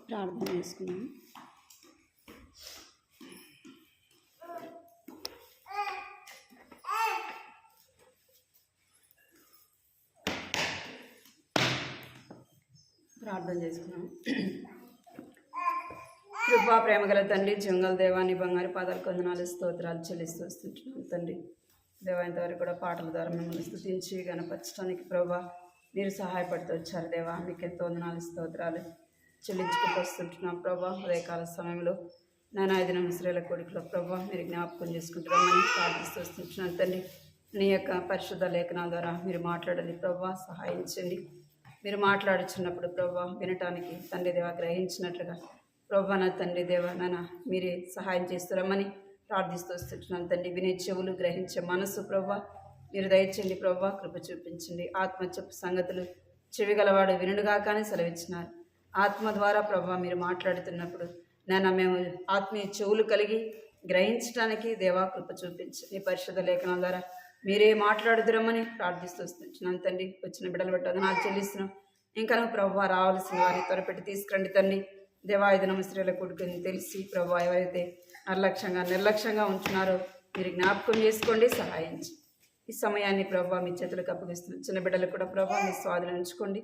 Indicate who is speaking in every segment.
Speaker 1: ప్రార్థన చేసుకున్నాం. కృపా ప్రేమగల తండ్రి, జంగల దేవాన్ని బంగారు పాదాలు కొందనాలు స్తోత్రాలు చెల్లిస్తూ వస్తుంటున్నాం తండ్రి. దేవాయంత వరకు కూడా పాటల ద్వారా మిమ్మల్ని స్తుతించి గణపరచడానికి ప్రభా మీరు సహాయపడుతూ వచ్చారు. దేవా మీకు ఎంతో వందనాలు స్తోత్రాలు చెల్లించుకుంటూ వస్తుంటున్నాం ప్రభా. ఉదయకాల సమయంలో నానా 5 నిమిషాల కోడికలో ప్రభా మీరు జ్ఞాపకం చేసుకుంటున్నామని ప్రార్థిస్తూ వస్తుంటున్నాను తండ్రి. నీ యొక్క పరిశుద్ధ లేఖనాల ద్వారా మీరు మాట్లాడాలి ప్రభా, సహాయించండి. మీరు మాట్లాడుచున్నప్పుడు ప్రభా వినటానికి తండ్రి దేవ గ్రహించినట్లుగా ప్రభా నా తండ్రి దేవ నాన్న మీరే సహాయం చేస్తున్నామని ప్రార్థిస్తూ వస్తున్నాను తండ్రి. వినే చెవులు, గ్రహించే మనసు ప్రభా మీరు దయచండి ప్రభా, కృప చూపించండి. ఆత్మ చెప్పు సంగతులు చెవిగలవాడు వినుడుగా కానీ సెలవిచ్చినారు. ఆత్మ ద్వారా ప్రభా మీరు మాట్లాడుతున్నప్పుడు నాన్న మేము ఆత్మీయ చెవులు కలిగి గ్రహించడానికి దేవా కృప చూపించండి. నీ పరిశుద్ధ లేఖనాల ద్వారా మీరే మాట్లాడుదురమ్మని ప్రార్థిస్తూ వస్తున్నాను తండ్రి. వచ్చిన బిడ్డలు బట్టి నాకు చెల్లిస్తున్నాం. ఇంకా నువ్వు ప్రభా రావాల్సిన వారిని త్వరపెట్టి తీసుకురండి తండ్రి. దేవా 5 నిమిషాల కొడుకుని తెలిసి ప్రభా ఎవరైతే నిర్లక్ష్యంగా ఉంటున్నారో మీరు జ్ఞాపకం చేసుకోండి, సహాయించి ఈ సమయాన్ని ప్రభా మీ చేతులకు అప్పగిస్తున్నాం. చిన్న బిడ్డలు కూడా ప్రభా మీ స్వాధీనం ఉంచుకోండి.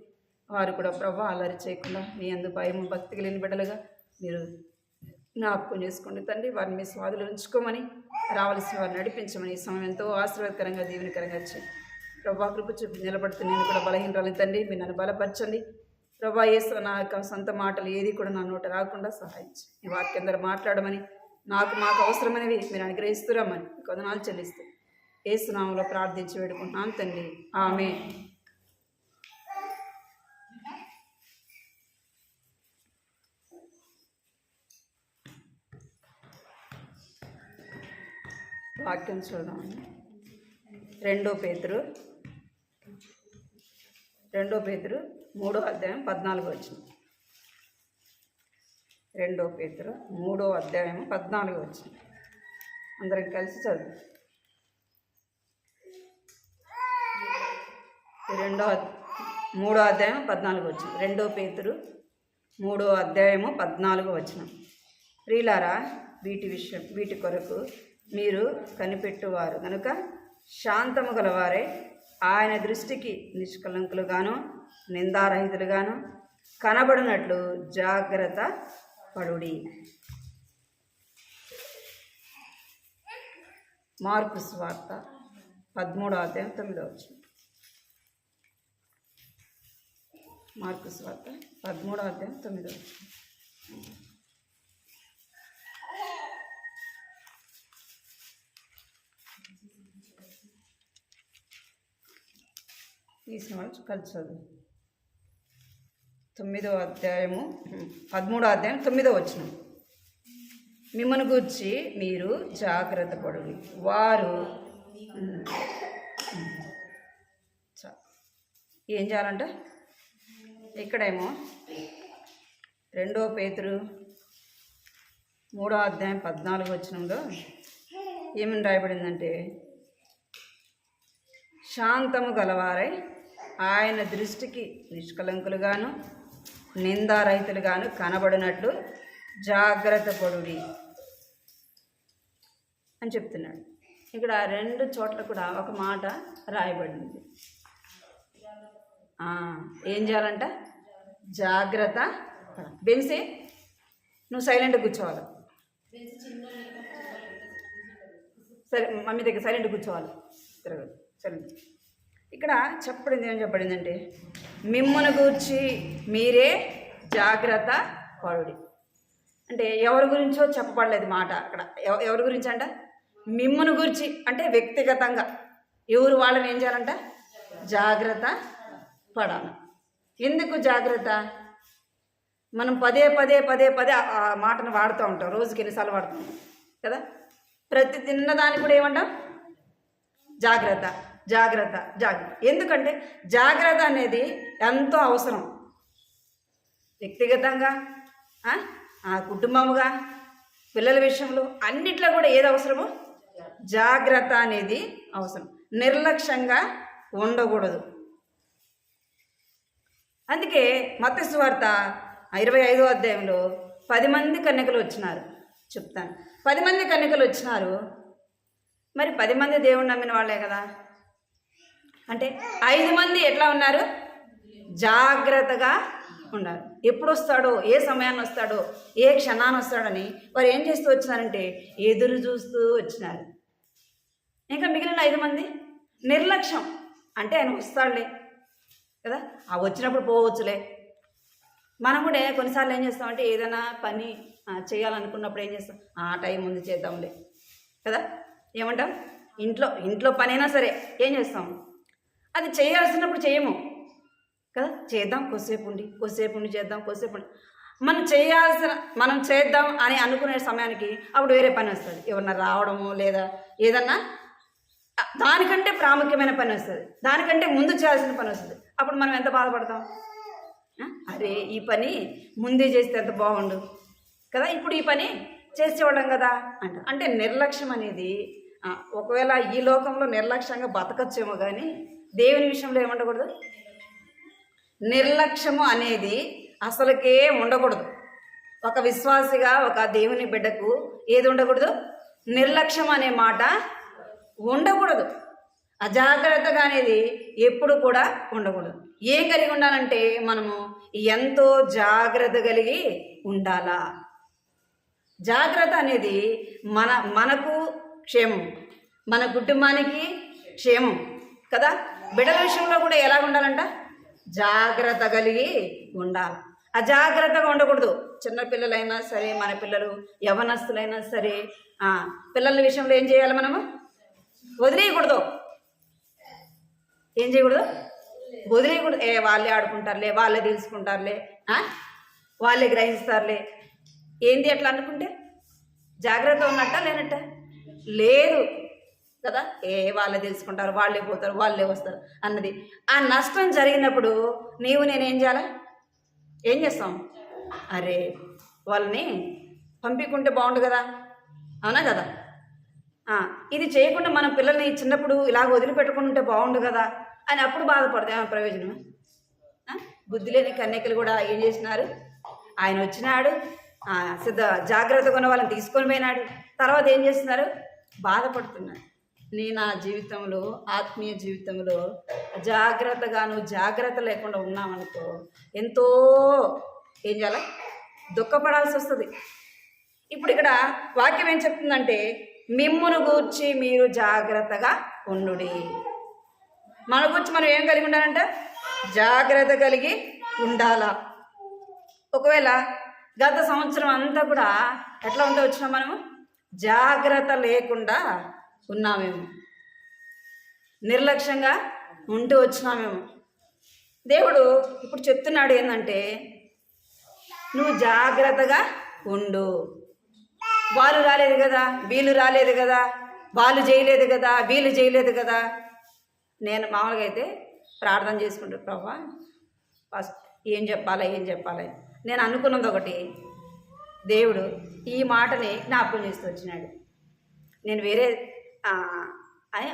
Speaker 1: వారు కూడా ప్రభా అల్లరి చేయకుండా మీ అందు భయము భక్తి కలిగిన బిడ్డలుగా మీరు జ్ఞాపకం చేసుకోండి తండ్రి. వారిని మీ స్వాధీనం ఉంచుకోమని, రావాల్సిన వారిని నడిపించమని, ఈ సమయం ఎంతో ఆశీర్వాదకరంగా దీవెనకరంగా వచ్చి ప్రభా కృప చూపి నిలబడుతూ నేను కూడా బలహీనరాలు తండ్రి. మీరు నన్ను బలపరచండి ప్రభా. యేసు నా యొక్క సొంత మాటలు ఏది కూడా నా నోట రాకుండా సహాయించి ఈ వాక్యం ద్వారా మాట్లాడమని, మాకు అవసరమైనవి మీరు అనుగ్రహిస్తురమ్మని కొందనాలు చెల్లిస్తూ యేసు నామములో ప్రార్థించి వేడుకుంటున్నాను తండ్రి, ఆమేన్. వాక్యం చూద్దామండి. 2 పేతురు 3వ అధ్యాయం 14 వచనం. 2 పేతురు 3వ అధ్యాయం 14 వచనం. అందరం కలిసి చదువు. 3వ అధ్యాయం 14 వచనం. 2 పేతురు 3వ అధ్యాయము 14 వచనం. ప్రియులారా, వీటి కొరకు మీరు కనిపెట్టువారు కనుక శాంతము గలవారే ఆయన దృష్టికి నిష్కలంకులుగాను నిందారహితులుగాను కనబడినట్లు జాగ్రత్త పడుడి. మార్కు సువార్త 13వ అధ్యాయం 9వ వచనం. మార్కు సువార్త 13వ అధ్యాయం 9వ వచనం. తీసిన వాళ్ళు కలిసి చదువు. 9వ అధ్యాయము 13వ అధ్యాయం 9వ వచనం. మిమ్మల్ని గూర్చి మీరు జాగ్రత్త పడుడి. వారు ఏం చేయాలంట? ఇక్కడేమో 2 పేతురు 3వ అధ్యాయం 14 వచనంలో ఏమని రాయబడిందంటే, శాంతము గలవారై ఆయన దృష్టికి నిష్కలంకులుగాను నిందారహితులుగాను కనబడినట్లు జాగ్రత్త పడుడి అని చెప్తున్నాడు. ఇక్కడ 2 చోట్ల కూడా ఒక మాట రాయబడింది. ఏం చేయాలంట? జాగ్రత్త. బెన్సీ నువ్వు సైలెంట్గా కూర్చోవాలి. సరే మమ్మీ దగ్గర సైలెంట్గా కూర్చోవాలి. తిరగదు సరే. ఇక్కడ ఏం చెప్పబడిందంటే, మిమ్మల్ని గూర్చి మీరే జాగ్రత్త పడుడి. అంటే ఎవరి గురించో చెప్పబడలేదు మాట అక్కడ. ఎవరి గురించి అంట? మిమ్మల్ని గురించి. అంటే వ్యక్తిగతంగా ఎవరు వాళ్ళని ఏం చేయాలంట? జాగ్రత్త పడాలి. ఎందుకు జాగ్రత్త? మనం పదే ఆ మాటను వాడుతూ ఉంటాం. రోజుకి ఎన్నిసార్లు వాడుతాం కదా? ప్రతి తిన్నదానికి కూడా ఏమంటాం? జాగ్రత్త. ఎందుకంటే జాగ్రత్త అనేది ఎంతో అవసరం. వ్యక్తిగతంగా, కుటుంబముగా, పిల్లల విషయంలో అన్నిట్లో కూడా ఏది అవసరమో జాగ్రత్త అనేది అవసరం. నిర్లక్ష్యంగా ఉండకూడదు. అందుకే మత్తయి సువార్త 25వ అధ్యాయంలో 10 మంది కన్యకలు వచ్చినారు. చెప్తాను, 10 మంది కన్యకలు వచ్చినారు. మరి 10 మంది దేవుణ్ణి నమ్మిన వాళ్ళే కదా. అంటే 5 మంది ఎట్లా ఉన్నారు? జాగ్రత్తగా ఉన్నారు. ఎప్పుడు వస్తాడో, ఏ సమయాన్ని వస్తాడో, ఏ క్షణాన్ని వస్తాడని వారు ఏం చేస్తూ వచ్చినారంటే ఎదురు చూస్తూ వచ్చినారు. ఇంకా మిగిలిన 5 మంది నిర్లక్ష్యం. అంటే ఆయన వస్తాడులే కదా, ఆ వచ్చినప్పుడు పోవచ్చులే. మనం కూడా కొన్నిసార్లు ఏం చేస్తామంటే ఏదైనా పని చేయాలనుకున్నప్పుడు ఏం చేస్తాం, ఆ టైం ముందు చేద్దాంలే కదా. ఏమంటాం? ఇంట్లో పనైనా సరే ఏం చేస్తాం, అది చేయాల్సినప్పుడు చేయము కదా. చేద్దాం, కొద్దిసేపు ఉండి చేద్దాం, కొద్దిసేపు ఉండి మనం చేద్దాం అని అనుకునే సమయానికి అప్పుడు వేరే పని వస్తుంది. ఎవరన్నా రావడము లేదా ఏదన్నా దానికంటే ప్రాముఖ్యమైన పని వస్తుంది, దానికంటే ముందు చేయాల్సిన పని వస్తుంది. అప్పుడు మనం ఎంత బాధపడతాం? అరే ఈ పని ముందే చేస్తే ఎంత బాగుండు కదా, ఇప్పుడు ఈ పని చేసేవాళ్ళం కదా అంటే నిర్లక్ష్యం అనేది ఒకవేళ ఈ లోకంలో నిర్లక్ష్యంగా బతకచ్చేమో కానీ దేవుని విషయంలో ఏముండకూడదు. నిర్లక్ష్యము అనేది అసలుకే ఉండకూడదు. ఒక విశ్వాసిగా, ఒక దేవుని బిడ్డకు ఏది ఉండకూడదు? నిర్లక్ష్యం అనే మాట ఉండకూడదు. అజాగ్రత్తగా అనేది ఎప్పుడు కూడా ఉండకూడదు. ఏం కలిగి ఉండాలంటే మనము ఎంతో జాగ్రత్త కలిగి ఉండాలా. జాగ్రత్త అనేది మనకు క్షేమం, మన కుటుంబానికి క్షేమం కదా. బిడ్డల విషయంలో కూడా ఎలా ఉండాలంట? జాగ్రత్త కలిగి ఉండాలి. అజాగ్రత్తగా ఉండకూడదు. చిన్నపిల్లలైనా సరే, మన పిల్లలు యవనస్తులైనా సరే, పిల్లల విషయంలో ఏం చేయాలి? మనము వదిలేయకూడదు. ఏం చేయకూడదు? వదిలేయకూడదు. వాళ్ళే ఆడుకుంటారులే, వాళ్ళే తెలుసుకుంటారులే, వాళ్ళే గ్రహిస్తారులే. ఏంది అట్లా అనుకుంటే జాగ్రత్త ఉన్నట్ట లేనట్ట? లేదు కదా. వాళ్ళే తెలుసుకుంటారు, వాళ్ళే పోతారు, వాళ్ళే వస్తారు అన్నది. ఆ నష్టం జరిగినప్పుడు నేనేం చేయాలా? ఏం చేస్తాం? అరే వాళ్ళని పంపించుకుంటే బాగుండు కదా, అవునా కదా. ఇది చేయకుండా మనం పిల్లల్ని చిన్నప్పుడు ఇలాగ వదిలిపెట్టుకుని ఉంటే బాగుండు కదా అని అప్పుడు బాధపడితే ప్రయోజనం. బుద్ధి లేని కన్యకలు కూడా ఏం చేసినారు? ఆయన వచ్చినాడు, జాగ్రత్తగా ఉన్న వాళ్ళని తీసుకొని పోయినాడు. తర్వాత ఏం చేస్తున్నారు? బాధపడుతున్నారు. నా జీవితంలో, ఆత్మీయ జీవితంలో జాగ్రత్త లేకుండా ఉన్నామనుకో ఎంతో ఏం చేయాలి? దుఃఖపడాల్సి వస్తుంది. ఇప్పుడు ఇక్కడ వాక్యం ఏం చెప్తుందంటే మిమ్మును గూర్చి మీరు జాగ్రత్తగా ఉండుడి. మన గురించి మనం ఏం కలిగి ఉండాలంటే జాగ్రత్త కలిగి ఉండాలా. ఒకవేళ గత సంవత్సరం అంతా కూడా ఎట్లా ఉంటే వచ్చినాం? మనము జాగ్రత్త లేకుండా ఉన్నామేమో, నిర్లక్ష్యంగా ఉంటూ వచ్చినామేమో. దేవుడు ఇప్పుడు చెప్తున్నాడు ఏంటంటే నువ్వు జాగ్రత్తగా ఉండు. వాళ్ళు రాలేదు కదా, వీళ్ళు రాలేదు కదా, వాళ్ళు చేయలేదు కదా, వీళ్ళు చేయలేదు కదా. నేను మామూలుగా అయితే ప్రార్థన చేసుకుంటూ ప్రభా ఫస్ట్ ఏం చెప్పాలి నేను అనుకున్నది ఒకటి, దేవుడు ఈ మాటని జ్ఞాపకం చేస్తూ వచ్చినాడు. నేను వేరే అని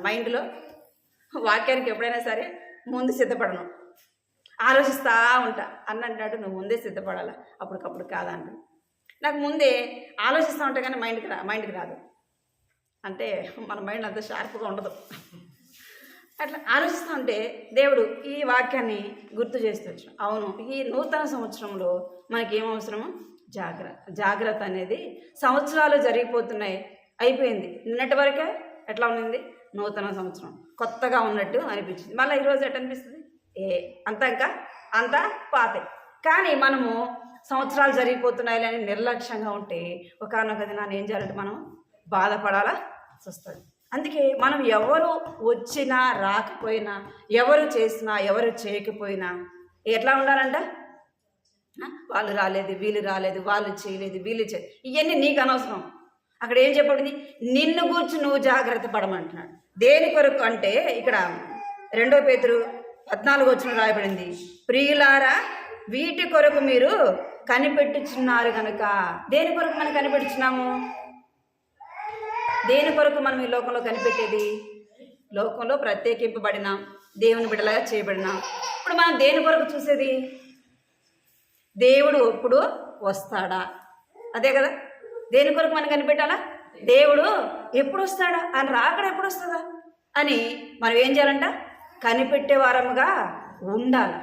Speaker 1: మైండ్లో వాక్యానికి ఎప్పుడైనా సరే ముందు సిద్ధపడను, ఆలోచిస్తూ ఉంటా. అన్నాడు నువ్వు ముందే సిద్ధపడాలా, అప్పటికప్పుడు కాదంట. నాకు ముందే ఆలోచిస్తూ ఉంటా కానీ మైండ్కి రాదు. అంటే మన మైండ్ అంత షార్ప్గా ఉండదు. అట్లా ఆలోచిస్తూ ఉంటే దేవుడు ఈ వాక్యాన్ని గుర్తు చేస్తూ వచ్చాడు. అవును, ఈ నూతన సంవత్సరంలో మనకి ఏం అవసరమో జాగ్రత్త అనేది. సంవత్సరాలు జరిగిపోతున్నాయి, అయిపోయింది. నిన్నటి వరకే ఎట్లా ఉన్నింది? నూతన సంవత్సరం కొత్తగా ఉన్నట్టు అనిపించింది. మళ్ళీ ఈరోజు ఎట్లా అనిపిస్తుంది? అంతా పాతే. కానీ మనము సంవత్సరాలు జరిగిపోతున్నాయి అని నిర్లక్ష్యంగా ఉంటే ఒకనొక దినాన్ని ఏం చేయాలంటే మనం బాధపడాలా వస్తుంది. అందుకే మనం ఎవరు వచ్చినా రాకపోయినా, ఎవరు చేసినా ఎవరు చేయకపోయినా ఎట్లా ఉండాలంట? వాళ్ళు రాలేదు, వీళ్ళు రాలేదు, వాళ్ళు చేయలేదు, వీళ్ళు ఇవన్నీ నీకు అనవసరం. అక్కడ ఏం చెప్పబడింది? నిన్ను గూర్చి నువ్వు జాగ్రత్త పడమంటున్నాడు. దేని కొరకు అంటే ఇక్కడ 2 పేతురు 14 రాయబడింది, ప్రియులారా వీటి కొరకు మీరు కనిపెట్టుచున్నారు కనుక. దేని కొరకు మనం కనిపెట్టుచున్నాము? దేని కొరకు మనం ఈ లోకంలో కనిపెట్టేది? లోకంలో ప్రత్యేకింపబడిన దేవుని బిడ్డలాగా చేయబడినాం. ఇప్పుడు మనం దేని కొరకు చూసేది? దేవుడు ఎప్పుడు వస్తాడా, అదే కదా. దేని కొరకు మనం కనిపెట్టాలా, దేవుడు ఎప్పుడు వస్తాడా, అని రాకడ ఎప్పుడు వస్తుందా అని మనం ఏం చేయాలంట, కనిపెట్టే వారముగా ఉండాలి.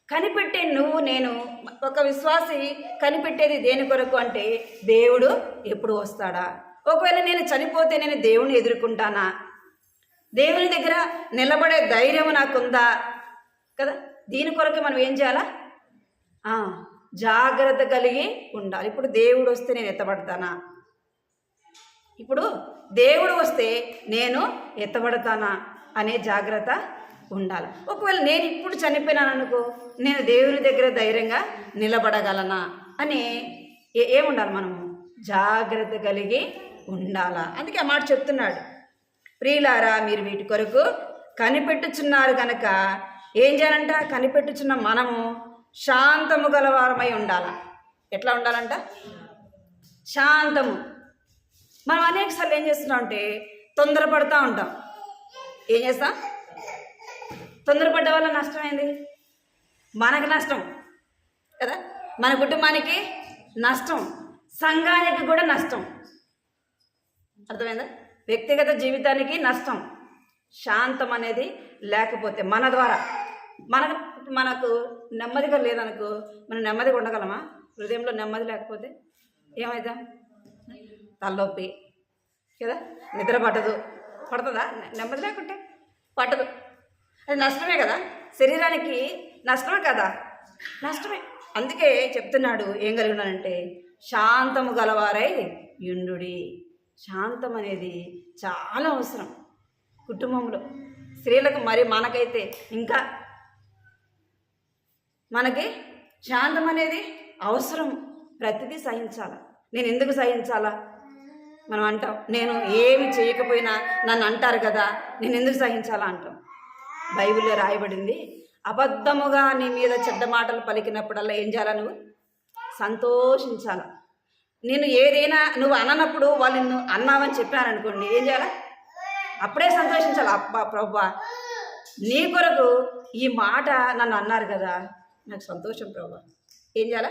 Speaker 1: కనిపెట్టే నువ్వు నేను, ఒక విశ్వాసి కనిపెట్టేది దేని కొరకు అంటే దేవుడు ఎప్పుడు వస్తాడా. ఒకవేళ నేను చనిపోతే నేను దేవుని ఎదుర్కొంటానా, దేవుని దగ్గర నిలబడే ధైర్యం నాకుందా కదా. దీని కొరకు మనం ఏం చేయాలా, జాగ్రత్త కలిగి ఉండాలి. ఇప్పుడు దేవుడు వస్తే నేను ఎత్తబడతానా, ఇప్పుడు దేవుడు వస్తే నేను ఎత్తబడతానా అనే జాగ్రత్త ఉండాలి. ఒకవేళ నేను ఇప్పుడు చనిపోయినాను అనుకో, నేను దేవుని దగ్గర ధైర్యంగా నిలబడగలనా అని ఏముండాలి, మనము జాగ్రత్త కలిగి ఉండాలా. అందుకే ఆ మాట చెప్తున్నాడు, ప్రియులారా మీరు వీటి కొరకు కనిపెట్టుచున్నారు కనుక ఏం చేయాలంట, కనిపెట్టుచున్న మనము శాంతము గలవారమై ఉండాల. ఎట్లా ఉండాలంట, శాంతము. మనం అనేకసార్లు ఏం చేస్తున్నాం అంటే తొందరపడుతూ ఉంటాం. ఏం చేస్తాం, తొందరపడ్డ వల్ల నష్టం ఏంది, మనకి నష్టం కదా, మన కుటుంబానికి నష్టం, సంఘానికి కూడా నష్టం. అర్థమైందా, వ్యక్తిగత జీవితానికి నష్టం. శాంతం అనేది లేకపోతే మన ద్వారా మనకు నెమ్మదిగా లేదనుకో, మనం నెమ్మదిగా ఉండగలమా. హృదయంలో నెమ్మది లేకపోతే ఏమైందా, తలనొప్పి కదా, నిద్ర పడుతుందా, నెమ్మది లేకుంటే పట్టదు. అది నష్టమే కదా, శరీరానికి నష్టమే కదా, నష్టమే. అందుకే చెప్తున్నాడు, ఏం కలిగి ఉన్నానంటే శాంతము గలవారై యుండుడి. శాంతం అనేది చాలా అవసరం కుటుంబంలో, స్త్రీలకు మరి మనకైతే ఇంకా. మనకి శాంతం అనేది అవసరం, ప్రతిదీ సహించాలా. నేను ఎందుకు సహించాలా మనం అంటాం, నేను ఏమి చేయకపోయినా నన్ను అంటారు కదా, నేను ఎందుకు సహించాలా అంటాం. బైబిల్లో రాయబడింది, అబద్ధముగా నీ మీద చెడ్డ మాటలు పలికినప్పుడల్లా ఏం చేయాలా, నువ్వు సంతోషించాల. నేను ఏదైనా నువ్వు అననప్పుడు వాళ్ళు నిన్ను అన్నావని చెప్పారనుకోండి, ఏం చేయాలా, అప్పుడే సంతోషించాలి. అబ్బా ప్రభా, నీ కొరకు ఈ మాట నన్ను అన్నారు కదా, నాకు సంతోషం ప్రభా. ఏం చేయాలా,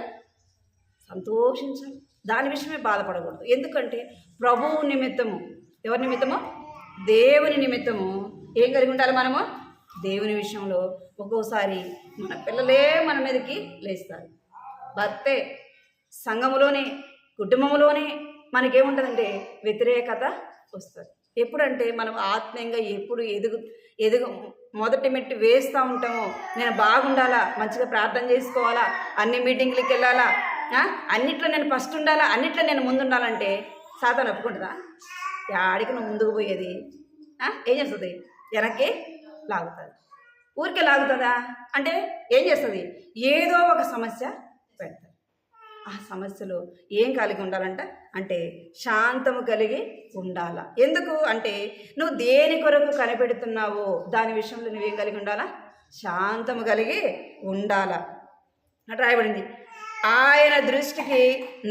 Speaker 1: సంతోషించాలి. దాని విషయమే బాధపడకూడదు. ఎందుకంటే ప్రభువు నిమిత్తము, ఎవరి నిమిత్తము, దేవుని నిమిత్తము ఏం కలిగి ఉండాలి మనము. దేవుని విషయంలో ఒక్కోసారి మన పిల్లలే మన మీదకి లేస్తారు, భర్తే, సంఘములోనే, కుటుంబంలోనే మనకేముంటుందంటే వ్యతిరేకత వస్తుంది. ఎప్పుడంటే మనం ఆత్మీయంగా ఎప్పుడు ఎదుగు మొదటి మెట్టు వేస్తూ ఉంటామో, నేను బాగుండాలా, మంచిగా ప్రార్థన చేసుకోవాలా, అన్ని మీటింగ్లకి వెళ్ళాలా, అన్నిట్లో నేను ఫస్ట్ ఉండాలా, అన్నిట్లో నేను ముందు ఉండాలంటే సాతాను ఒప్పుకుంటుందా. యాడికి నువ్వు ముందుకు పోయేది, ఏం చేస్తుంది, వెనక్కి లాగుతుంది. ఊరికే లాగుతుందా అంటే ఏం చేస్తుంది, ఏదో ఒక సమస్య పెడతారు. ఆ సమస్యలో ఏం కలిగి ఉండాలంట అంటే శాంతము కలిగి ఉండాలా. ఎందుకు అంటే నువ్వు దేని కొరకు కనిపెడుతున్నావో దాని విషయంలో నువ్వేం కలిగి ఉండాలా, శాంతము కలిగి ఉండాలా. అటు రాయబడింది, ఆయన దృష్టికి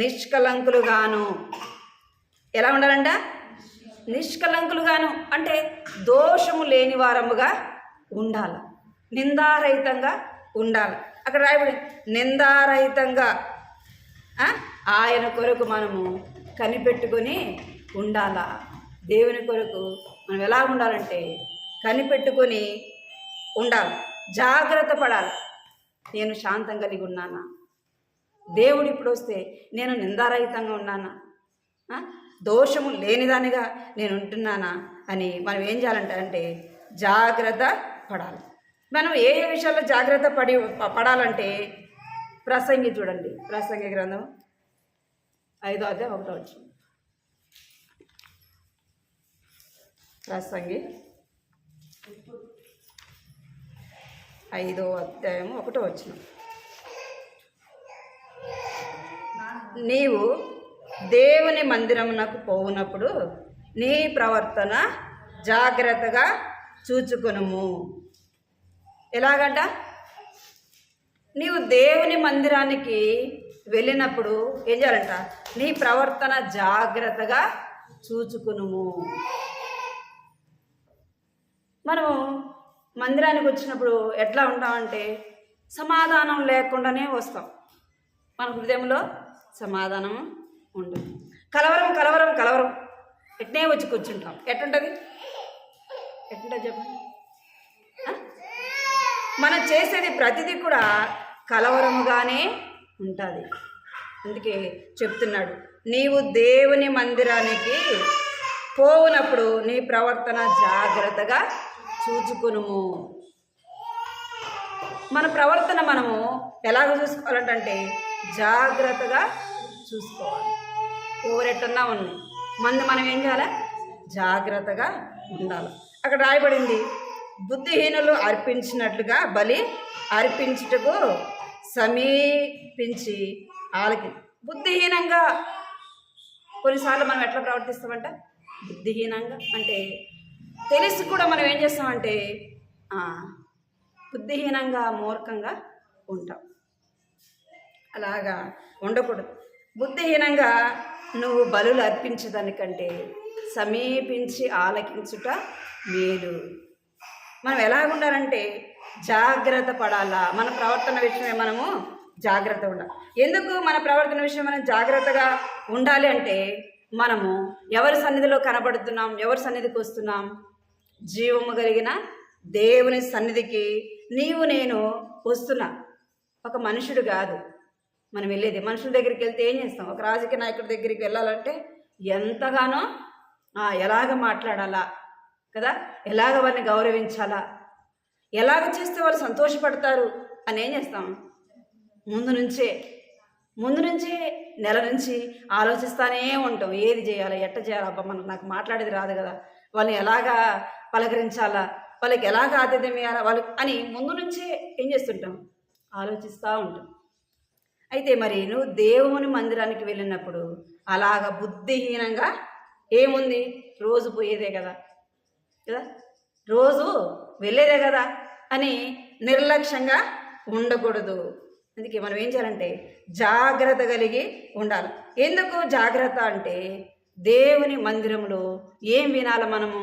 Speaker 1: నిష్కలంకులుగాను. ఎలా ఉండాలంట, నిష్కలంకులుగాను అంటే దోషము లేని వారముగా ఉండాలి, నిందారహితంగా ఉండాలి. అక్కడ రాయబడింది నిందారహితంగా. ఆయన కొరకు మనము కనిపెట్టుకొని ఉండాలా. దేవుని కొరకు మనం ఎలా ఉండాలంటే కనిపెట్టుకొని ఉండాలి, జాగ్రత్త పడాలి. నేను శాంతం కలిగి ఉన్నానా, దేవుడు ఇప్పుడు వస్తే నేను నిందారహితంగా ఉన్నానా, దోషము లేనిదానిగా నేను ఉంటున్నానా అని మనం ఏం చేయాలంటే అంటే జాగ్రత్త పడాలి. మనం ఏ ఏ విషయాల్లో జాగ్రత్త పడాలంటే ప్రసంగి చూడండి, ప్రసంగి గ్రంథం 5వ అధ్యాయం 1వ వచనం. ప్రసంగి 5వ అధ్యాయం 1వ వచనం. నీవు దేవుని మందిరమునకు పోవునప్పుడు నీ ప్రవర్తన జాగ్రత్తగా చూచుకొనుము. ఎలాగంట, నీవు దేవుని మందిరానికి వెళ్ళినప్పుడు ఏం చేయాలంట, నీ ప్రవర్తన జాగ్రత్తగా చూచుకునుము. మనము మందిరానికి వచ్చినప్పుడు ఎట్లా ఉంటామంటే సమాధానం లేకుండానే వస్తాం. మన హృదయంలో సమాధానం ఉండదు. కలవరం కలవరం కలవరం ఎట్నే వచ్చి కూర్చుంటాం. ఎట్టుంటుంది చెప్పండి. మనం చేసేది ప్రతిదీ కూడా కలవరముగానే ఉంటుంది. అందుకే చెప్తున్నాడు, నీవు దేవుని మందిరానికి పోవునప్పుడు నీ ప్రవర్తన జాగ్రత్తగా చూచుకునుము. మన ప్రవర్తన మనము ఎలాగ చూసుకోవాలంటే జాగ్రత్తగా చూసుకోవాలి. ఎవరెట్టన్నా ఉన్నాయి మంది మనం ఏం చేయాలి? జాగ్రత్తగా ఉండాలి. అక్కడ రాయబడింది, బుద్ధిహీనులు అర్పించినట్లుగా బలి అర్పించుటకు సమీపించి వాళ్ళకి బుద్ధిహీనంగా. కొన్నిసార్లు మనం ఎట్లా ప్రవర్తిస్తామంట? బుద్ధిహీనంగా అంటే తెలిసి కూడా మనం ఏం చేస్తామంటే బుద్ధిహీనంగా మూర్ఖంగా ఉంటాం. అలాగా ఉండకూడదు. బుద్ధిహీనంగా నువ్వు బలులు అర్పించడానికంటే సమీపించి ఆలకించుట మేలు. మనం ఎలాగుండాలంటే జాగ్రత్త పడాలా. మన ప్రవర్తన విషయమే మనము జాగ్రత్త ఉండాలి. ఎందుకు మన ప్రవర్తన విషయం మనం జాగ్రత్తగా ఉండాలి అంటే, మనము ఎవరి సన్నిధిలో కనబడుతున్నాం, ఎవరి సన్నిధికి వస్తున్నాం? జీవము కలిగిన దేవుని సన్నిధికి నీవు నేను వస్తున్నా. ఒక మనుషుడు కాదు మనం వెళ్ళేది. మనుషుల దగ్గరికి వెళ్తే ఏం చేస్తాం? ఒక రాజకీయ నాయకుడి దగ్గరికి వెళ్ళాలంటే ఎంతగానో ఎలాగ మాట్లాడాలా కదా, ఎలాగ వారిని గౌరవించాలా, ఎలాగ చేస్తే వాళ్ళు సంతోషపడతారు అని ఏం చేస్తాం? ముందు నుంచే నెల నుంచి ఆలోచిస్తూనే ఉంటాం. ఏది చేయాలి, ఎట్ట చేయాలి, అబ్బా నాకు మాట్లాడేది రాదు కదా, వాళ్ళని ఎలాగా పలకరించాలా, వాళ్ళకి ఎలాగ ఆతిథ్యం ఇవ్వాలా వాళ్ళు అని ముందు నుంచే ఏం చేస్తుంటాం? ఆలోచిస్తూ ఉంటాం. అయితే మరి నువ్వు దేవుని మందిరానికి వెళ్ళినప్పుడు అలాగ బుద్ధిహీనంగా ఏముంది? రోజు పోయేదే కదా, రోజు వెళ్ళేదే కదా అని నిర్లక్ష్యంగా ఉండకూడదు. అందుకే మనం ఏం చేయాలంటే జాగ్రత్త కలిగి ఉండాలి. ఎందుకు జాగ్రత్త అంటే, దేవుని మందిరంలో ఏం వినాలి? మనము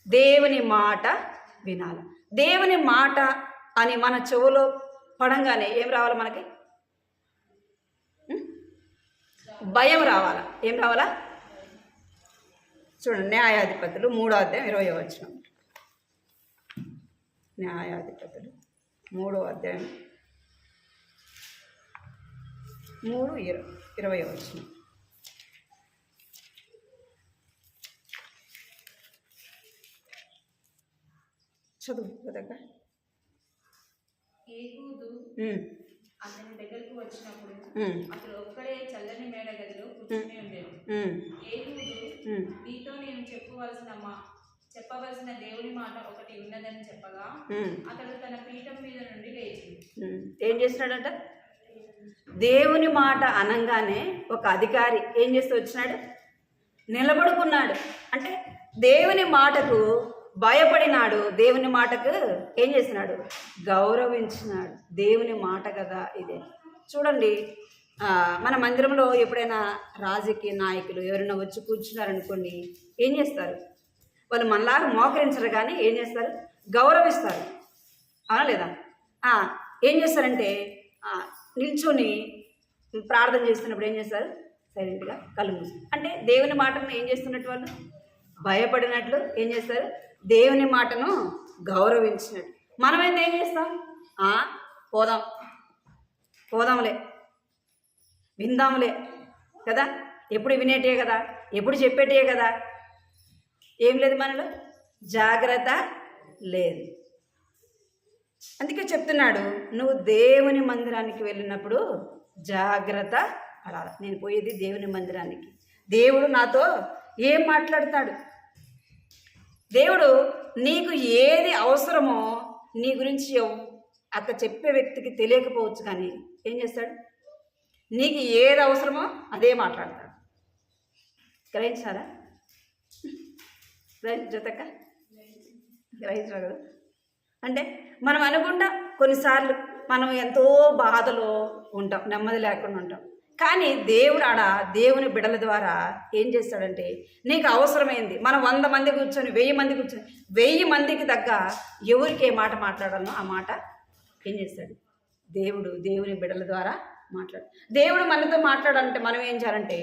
Speaker 1: దేవుని మాట వినాలి. దేవుని మాట అని మన చెవులో పడంగానే ఏం రావాలి? మనకి భయం రావాలా? ఏం రావాలా? చూడండి, న్యాయాధిపతులు 3వ అధ్యాయం 20వ వచనం. న్యాయాధిపతులు 3వ అధ్యాయం 3:20వ వచనం. చదువు కదక్క.
Speaker 2: అతని దగ్గరకు వచ్చినప్పుడు అతడు ఒక్కడే చల్లని మేడ గదిలో కూర్చుని ఉండేది. ఏహూదు, నీతో నేను చెప్పవలసిన దేవుని మాట ఒకటి ఉన్నదని చెప్పగా అతడు తన పీఠం మీద నుండి లేచి
Speaker 1: ఏం చేస్తున్నాడంట? దేవుని మాట అనంగానే ఒక అధికారి ఏం చేస్తూ వచ్చినాడు? నిలబడుకున్నాడు. అంటే దేవుని మాటకు భయపడినాడు. దేవుని మాటకు ఏం చేసినాడు? గౌరవించినాడు. దేవుని మాట కదా ఇదే. చూడండి, మన మందిరంలో ఎప్పుడైనా రాజకీయ నాయకులు ఎవరైనా వచ్చి కూర్చున్నారనుకోండి, ఏం చేస్తారు? వాళ్ళు మనలాగా మోకరించరు, కానీ ఏం చేస్తారు? గౌరవిస్తారు. అవునా లేదా? ఏం చేస్తారంటే నిల్చొని ప్రార్థన చేస్తున్నప్పుడు ఏం చేస్తారు? సైలెంట్గా కళ్ళు మూసి. అంటే దేవుని మాటను ఏం చేస్తున్నట్టు? వాళ్ళు భయపడినట్లు ఏం చేస్తారు? దేవుని మాటను గౌరవించినట్టు. మనమైతే ఏం చేస్తాం? పోదాంలే, విందాంలే కదా, ఎప్పుడు వినేటే కదా, ఎప్పుడు చెప్పేటే కదా. ఏం లేదు మనలో, జాగ్రత్త లేదు. అందుకే చెప్తున్నాడు, నువ్వు దేవుని మందిరానికి వెళ్ళినప్పుడు జాగ్రత్త పడాలి. నేను పోయేది దేవుని మందిరానికి. దేవుడు నాతో ఏం మాట్లాడతాడు? దేవుడు నీకు ఏది అవసరమో నీ గురించి అక్కడ చెప్పే వ్యక్తికి తెలియకపోవచ్చు, కానీ ఏం చేస్తాడు? నీకు ఏది అవసరమో అదే మాట్లాడతాడు. గ్రహించారా? జతక గ్రహించారు కదా. అంటే మనం అనుకుంటా కొన్నిసార్లు మనం ఎంతో బాధలో ఉంటాం, నెమ్మది లేకుండా ఉంటాం. కానీ దేవుడు దేవుని బిడల ద్వారా ఏం చేస్తాడంటే, నీకు అవసరమైంది మనం 100 మంది కూర్చొని 1000 మంది కూర్చొని 1000 మందికి తగ్గ ఎవరికి ఏ మాట మాట్లాడాలో ఆ మాట ఏం చేస్తాడు? దేవుడు దేవుని బిడల ద్వారా మాట్లాడు. దేవుడు మనతో మాట్లాడాలంటే మనం ఏం చేయాలంటే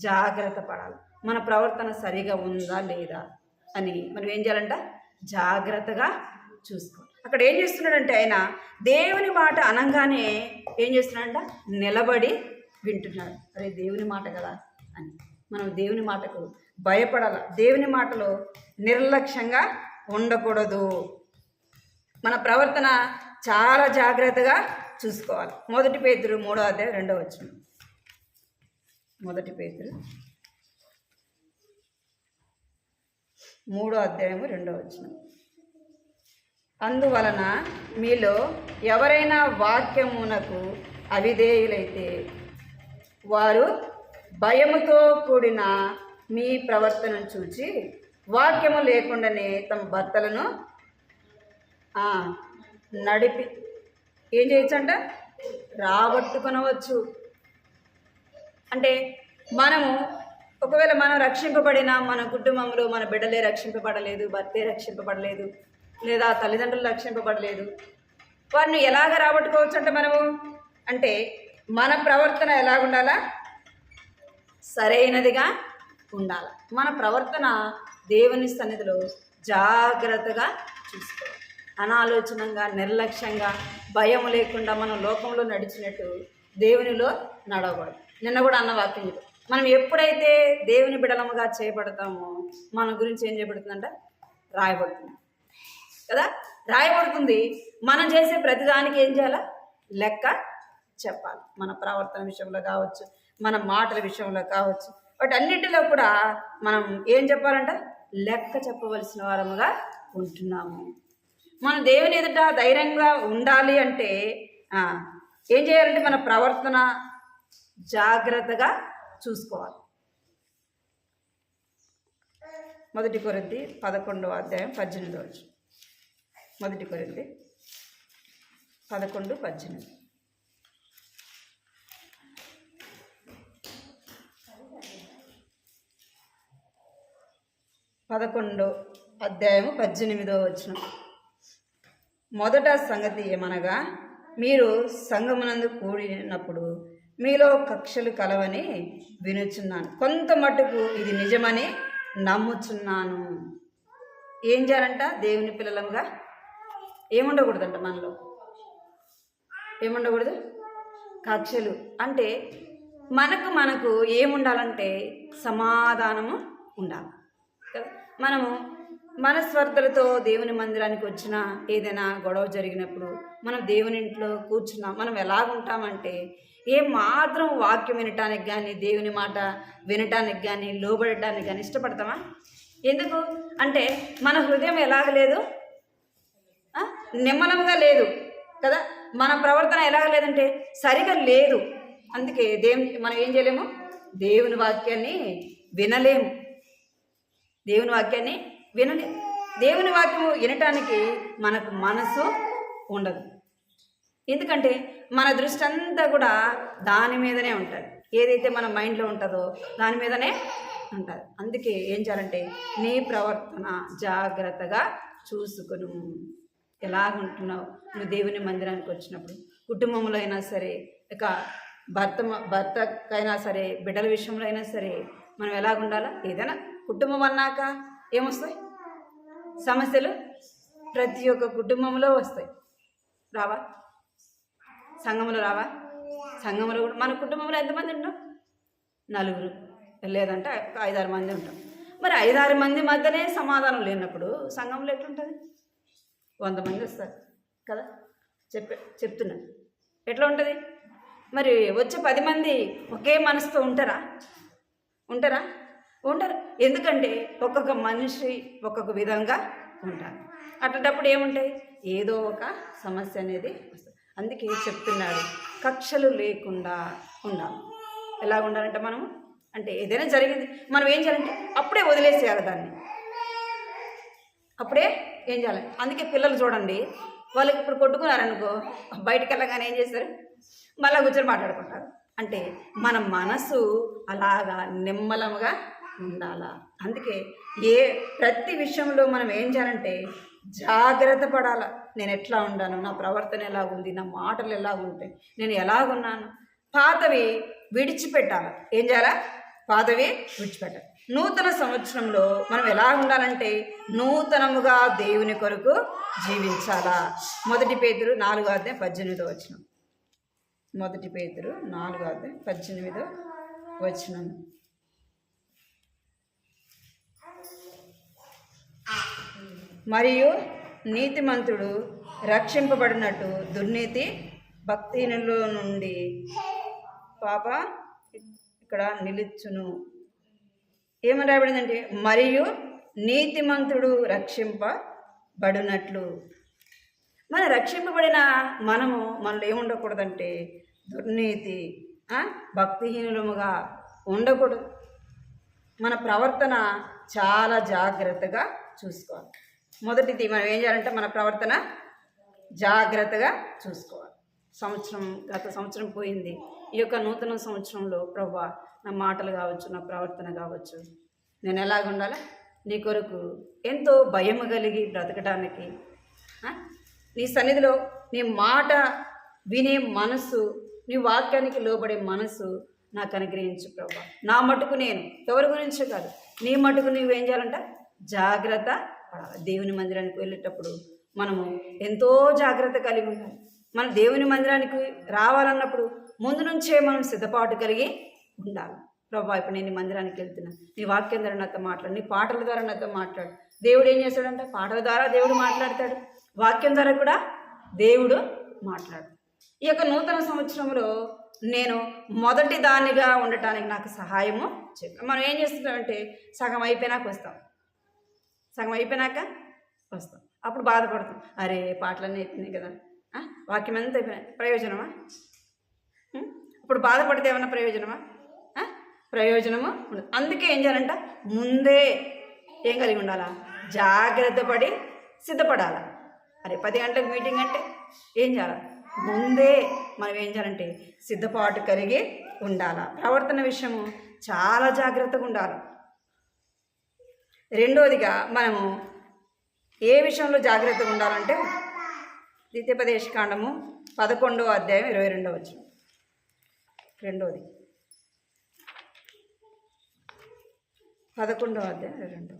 Speaker 1: జాగ్రత్త పడాలి. మన ప్రవర్తన సరిగా ఉందా లేదా అని మనం ఏం చేయాలంట జాగ్రత్తగా చూసుకోవాలి. అక్కడ ఏం చేస్తున్నాడంటే ఆయన దేవుని మాట అనగానే ఏం చేస్తున్నాడంట నిలబడి వింటున్నాడు. అరే దేవుని మాట కదా అని మనం దేవుని మాటకు భయపడాల. దేవుని మాటలో నిర్లక్ష్యంగా ఉండకూడదు. మన ప్రవర్తన చాలా జాగ్రత్తగా చూసుకోవాలి. 1 పేతురు 3వ అధ్యాయం 2వ వచనం. 1 పేతురు 3వ అధ్యాయము 2వ వచనం. అందువలన మీలో ఎవరైనా వాక్యమునకు అవిధేయులైతే వారు భయముతో కూడిన మీ ప్రవర్తనను చూచి వాక్యము లేకుండానే తమ భర్తలను నడిపి ఏం చేయొచ్చంట రాబట్టుకొనవచ్చు. అంటే మనము ఒకవేళ మనం రక్షింపబడినా మన కుటుంబంలో మన బిడ్డలే రక్షింపబడలేదు, భర్తే రక్షింపబడలేదు, లేదా తల్లిదండ్రులు రక్షింపబడలేదు, వారిని ఎలాగ రాబట్టుకోవచ్చు అంటే మనము అంటే మన ప్రవర్తన ఎలాగుండాలా సరైనదిగా ఉండాలి. మన ప్రవర్తన దేవుని సన్నిధిలో జాగ్రత్తగా చూసుకోవాలి. అనాలోచనంగా నిర్లక్ష్యంగా భయం లేకుండా మనం లోకంలో నడిచినట్టు దేవునిలో నడవకూడదు. నిన్న కూడా అన్న వాక్యం ఇది. మనం ఎప్పుడైతే దేవుని బిడలముగా చేయబడతామో మన గురించి ఏం చేయబడుతుందంట రాయబడుతుంది కదా, రాయబడుతుంది. మనం చేసే ప్రతిదానికి ఏం చేయాలా లెక్క చెప్పాలి. మన ప్రవర్తన విషయంలో కావచ్చు, మన మాటల విషయంలో కావచ్చు, వాటన్నిటిలో కూడా మనం ఏం చెప్పాలంట లెక్క చెప్పవలసిన వారముగా ఉంటున్నాము. మన దేవుని ఎదుట ధైర్యంగా ఉండాలి అంటే ఏం చేయాలంటే మన ప్రవర్తన జాగ్రత్తగా చూసుకోవాలి. 1 కొరింథీ 11వ అధ్యాయం 18వ వచనం. 1 కొరింథీ 11:18. 11వ అధ్యాయము 18వ వచనం. మొదట సంగతి ఏమనగా మీరు సంఘమునందు కూడినప్పుడు మీలో కక్షలు కలవని వినుచున్నాను, కొంత మట్టుకు ఇది నిజమని నమ్ముచున్నాను. ఏం చేయాలంట దేవుని పిల్లలంగా ఏముండకూడదంట మనలో, ఏముండకూడదు కక్షలు. అంటే మనకు ఏముండాలంటే సమాధానము ఉండాలి కదా. మనము మనస్వార్థలతో దేవుని మందిరానికి వచ్చినా ఏదైనా గొడవ జరిగినప్పుడు మనం దేవుని ఇంట్లో కూర్చున్నా మనం ఎలాగుంటామంటే మాత్రం వాక్యం వినటానికి కానీ దేవుని మాట వినటానికి కానీ లోబడటానికి కానీ ఇష్టపడతామా? ఎందుకు అంటే మన హృదయం ఎలాగ లేదు, నిమ్మలంగా లేదు కదా. మన ప్రవర్తన ఎలాగ లేదంటే సరిగా లేదు. అందుకే మనం ఏం చేయలేము, దేవుని వాక్యాన్ని వినలేము. దేవుని వాక్యాన్ని వినలేము. దేవుని వాక్యము వినటానికి మనకు మనసు ఉండదు. ఎందుకంటే మన దృష్టి అంతా కూడా దాని మీదనే ఉంటుంది. ఏదైతే మన మైండ్లో ఉంటుందో దాని మీదనే ఉంటుంది. అందుకే ఏం చేయాలంటే నీ ప్రవర్తన జాగ్రత్తగా చూసుకును. ఎలాగుంటున్నావు నువ్వు దేవుని మందిరానికి వచ్చినప్పుడు, కుటుంబంలో అయినా సరే, ఇక భర్తకైనా సరే, బిడ్డల విషయంలో అయినా సరే మనం ఎలాగుండాలా? ఏదైనా కుటుంబం అన్నాక ఏమొస్తాయి సమస్యలు, ప్రతి ఒక్క కుటుంబంలో వస్తాయి. రావా? సంఘంలో రావా? సంఘంలో కూడా మన కుటుంబంలో ఎంతమంది ఉంటాం? 4, లేదంటే 5-6 మంది ఉంటాం. మరి 5-6 మంది మధ్యనే సమాధానం లేనప్పుడు సంఘంలో ఎట్లుంటుంది? 100 మంది వస్తారు కదా. చెప్తున్నా ఎట్లా ఉంటుంది? మరి వచ్చే 10 మంది ఒకే మనసుతో ఉంటారా? ఉండరు. ఎందుకంటే ఒక్కొక్క మనిషి ఒక్కొక్క విధంగా ఉంటారు. అట్లాంటప్పుడు ఏముంటాయి? ఏదో ఒక సమస్య అనేది వస్తుంది. అందుకే చెప్తున్నాడు కక్షలు లేకుండా ఉండాలి. ఎలా ఉండాలంటే మనము అంటే ఏదైనా జరిగింది మనం ఏం చేయాలంటే అప్పుడే వదిలేసేయాలి దాన్ని, అప్పుడే ఏం చేయాలి. అందుకే పిల్లలు చూడండి, వాళ్ళకి ఇప్పుడు కొట్టుకున్నారనుకో బయటికి వెళ్ళగానే ఏం చేస్తారు? మళ్ళీ కూర్చొని మాట్లాడుకుంటారు. అంటే మన మనసు అలాగా నిమ్మలంగా ఉండాలా. అందుకే ప్రతి విషయంలో మనం ఏం చేయాలంటే జాగ్రత్త పడాలా. నేను ఎట్లా ఉన్నాను, నా ప్రవర్తన ఎలా ఉంది, నా మాటలు ఎలా ఉంటాయి, నేను ఎలాగున్నాను, పాతవి విడిచిపెట్టాలి. ఏం చేయాలా? పాతవి విడిచిపెట్టాలి. నూతన సంవత్సరంలో మనం ఎలా ఉండాలంటే నూతనముగా దేవుని కొరకు జీవించాలా. 1 పేతురు 4:18. 1 పేతురు 4:18. మరియు నీతిమంతుడు రక్షింపబడినట్టు దుర్నీతి భక్తిహీనుల నుండి పాప ఇక్కడ నిలుచును. ఏమని రాయబడిందంటే మరియు నీతిమంతుడు రక్షింపబడినట్లు. మన రక్షింపబడిన మనలో ఏముండకూడదంటే దుర్నీతి, భక్తిహీనులముగా ఉండకూడదు. మన ప్రవర్తన చాలా జాగ్రత్తగా చూసుకోవాలి. మొదటిది మనం ఏం చేయాలంటే మన ప్రవర్తన జాగ్రత్తగా చూసుకోవాలి. గత సంవత్సరం పోయింది. ఈ యొక్క నూతన సంవత్సరంలో ప్రభువా నా మాటలు కావచ్చు, నా ప్రవర్తన కావచ్చు, నేను ఎలాగ ఉండాలి? నీ కొరకు ఎంతో భయము కలిగి బ్రతకడానికి, నీ సన్నిధిలో నీ మాట వినే మనసు, నీ వాక్యానికి లోబడే మనసు నాకు అనుగ్రహించు ప్రభువా. నా మటుకు నేను, ఎవరి గురించి కాదు, నీ మటుకు నువ్వేం చేయాలంట? జాగ్రత్త పడాలి. దేవుని మందిరానికి వెళ్ళేటప్పుడు మనము ఎంతో జాగ్రత్త కలిగి ఉండాలి. మన దేవుని మందిరానికి రావాలన్నప్పుడు ముందు నుంచే మనం సిద్ధపాటు కలిగి ఉండాలి. ప్రభా, ఇప్పుడు నేను మందిరానికి వెళ్తున్నా, నీ వాక్యం ద్వారా నాతో మాట్లాడు, నీ పాటల ద్వారా నాతో మాట్లాడు. దేవుడు ఏం చేస్తాడంటే పాటల ద్వారా దేవుడు మాట్లాడతాడు, వాక్యం ద్వారా కూడా దేవుడు మాట్లాడు. ఈ యొక్క నూతన సంవత్సరంలో నేను మొదటి దానిగా ఉండటానికి నాకు సహాయము చెప్పి మనం ఏం చేస్తున్నామంటే సగం అయిపోయినాక వస్తాం. అప్పుడు బాధపడతాం, అరే పాటలన్నీ అయిపోయినాయి కదా, వాక్యం అంతా అయిపోయినాయి, ప్రయోజనమా? ఇప్పుడు బాధపడితే ఏమన్నా ప్రయోజనమా? ప్రయోజనము ఉండదు. అందుకే ఏం చేయాలంట? ముందే ఏం కలిగి ఉండాలా? జాగ్రత్త పడి సిద్ధపడాలా. అరే 10 గంటలకు మీటింగ్ అంటే ఏం చేయాలి? ముందే మనం ఏం చేయాలంటే సిద్ధపాటు కలిగి ఉండాలా. ప్రవర్తన విషయము చాలా జాగ్రత్తగా ఉండాలి. రెండోదిగా మనము ఏ విషయంలో జాగ్రత్తగా ఉండాలంటే ద్వితీయోపదేశకాండము 11:22. రెండోది 11:22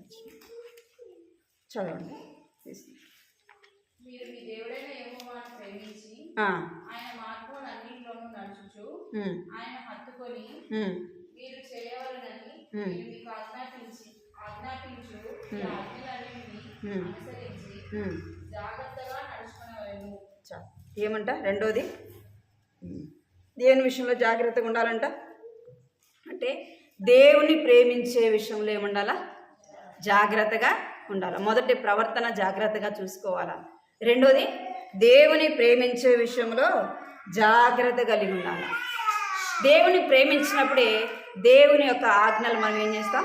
Speaker 1: చదవండి.
Speaker 2: మీరు మీ దేవుడైన యెహోవాను ప్రేమించి ఆయన మార్గములన్నిటిలోనూ నడుచుచు ఆయన హత్తుకొని మీరు చేయవలెనని నేను మీకు ఆజ్ఞాపించు ఈ ఆజ్ఞలన్నిటిని అనుసరించి జాగ్రత్తగా నడుచుకొనవలెను.
Speaker 1: ఏమంట? రెండోది దేవుని విషయంలో జాగ్రత్తగా ఉండాలంట. అంటే దేవుని ప్రేమించే విషయంలో ఏముండాలా? జాగ్రత్తగా ఉండాలి. మొదటి ప్రవర్తన జాగ్రత్తగా చూసుకోవాలా. రెండోది దేవుని ప్రేమించే విషయంలో జాగ్రత్త కలిగి ఉండాలి. దేవుని ప్రేమించినప్పుడే దేవుని యొక్క ఆజ్ఞలు మనం ఏం చేస్తాం?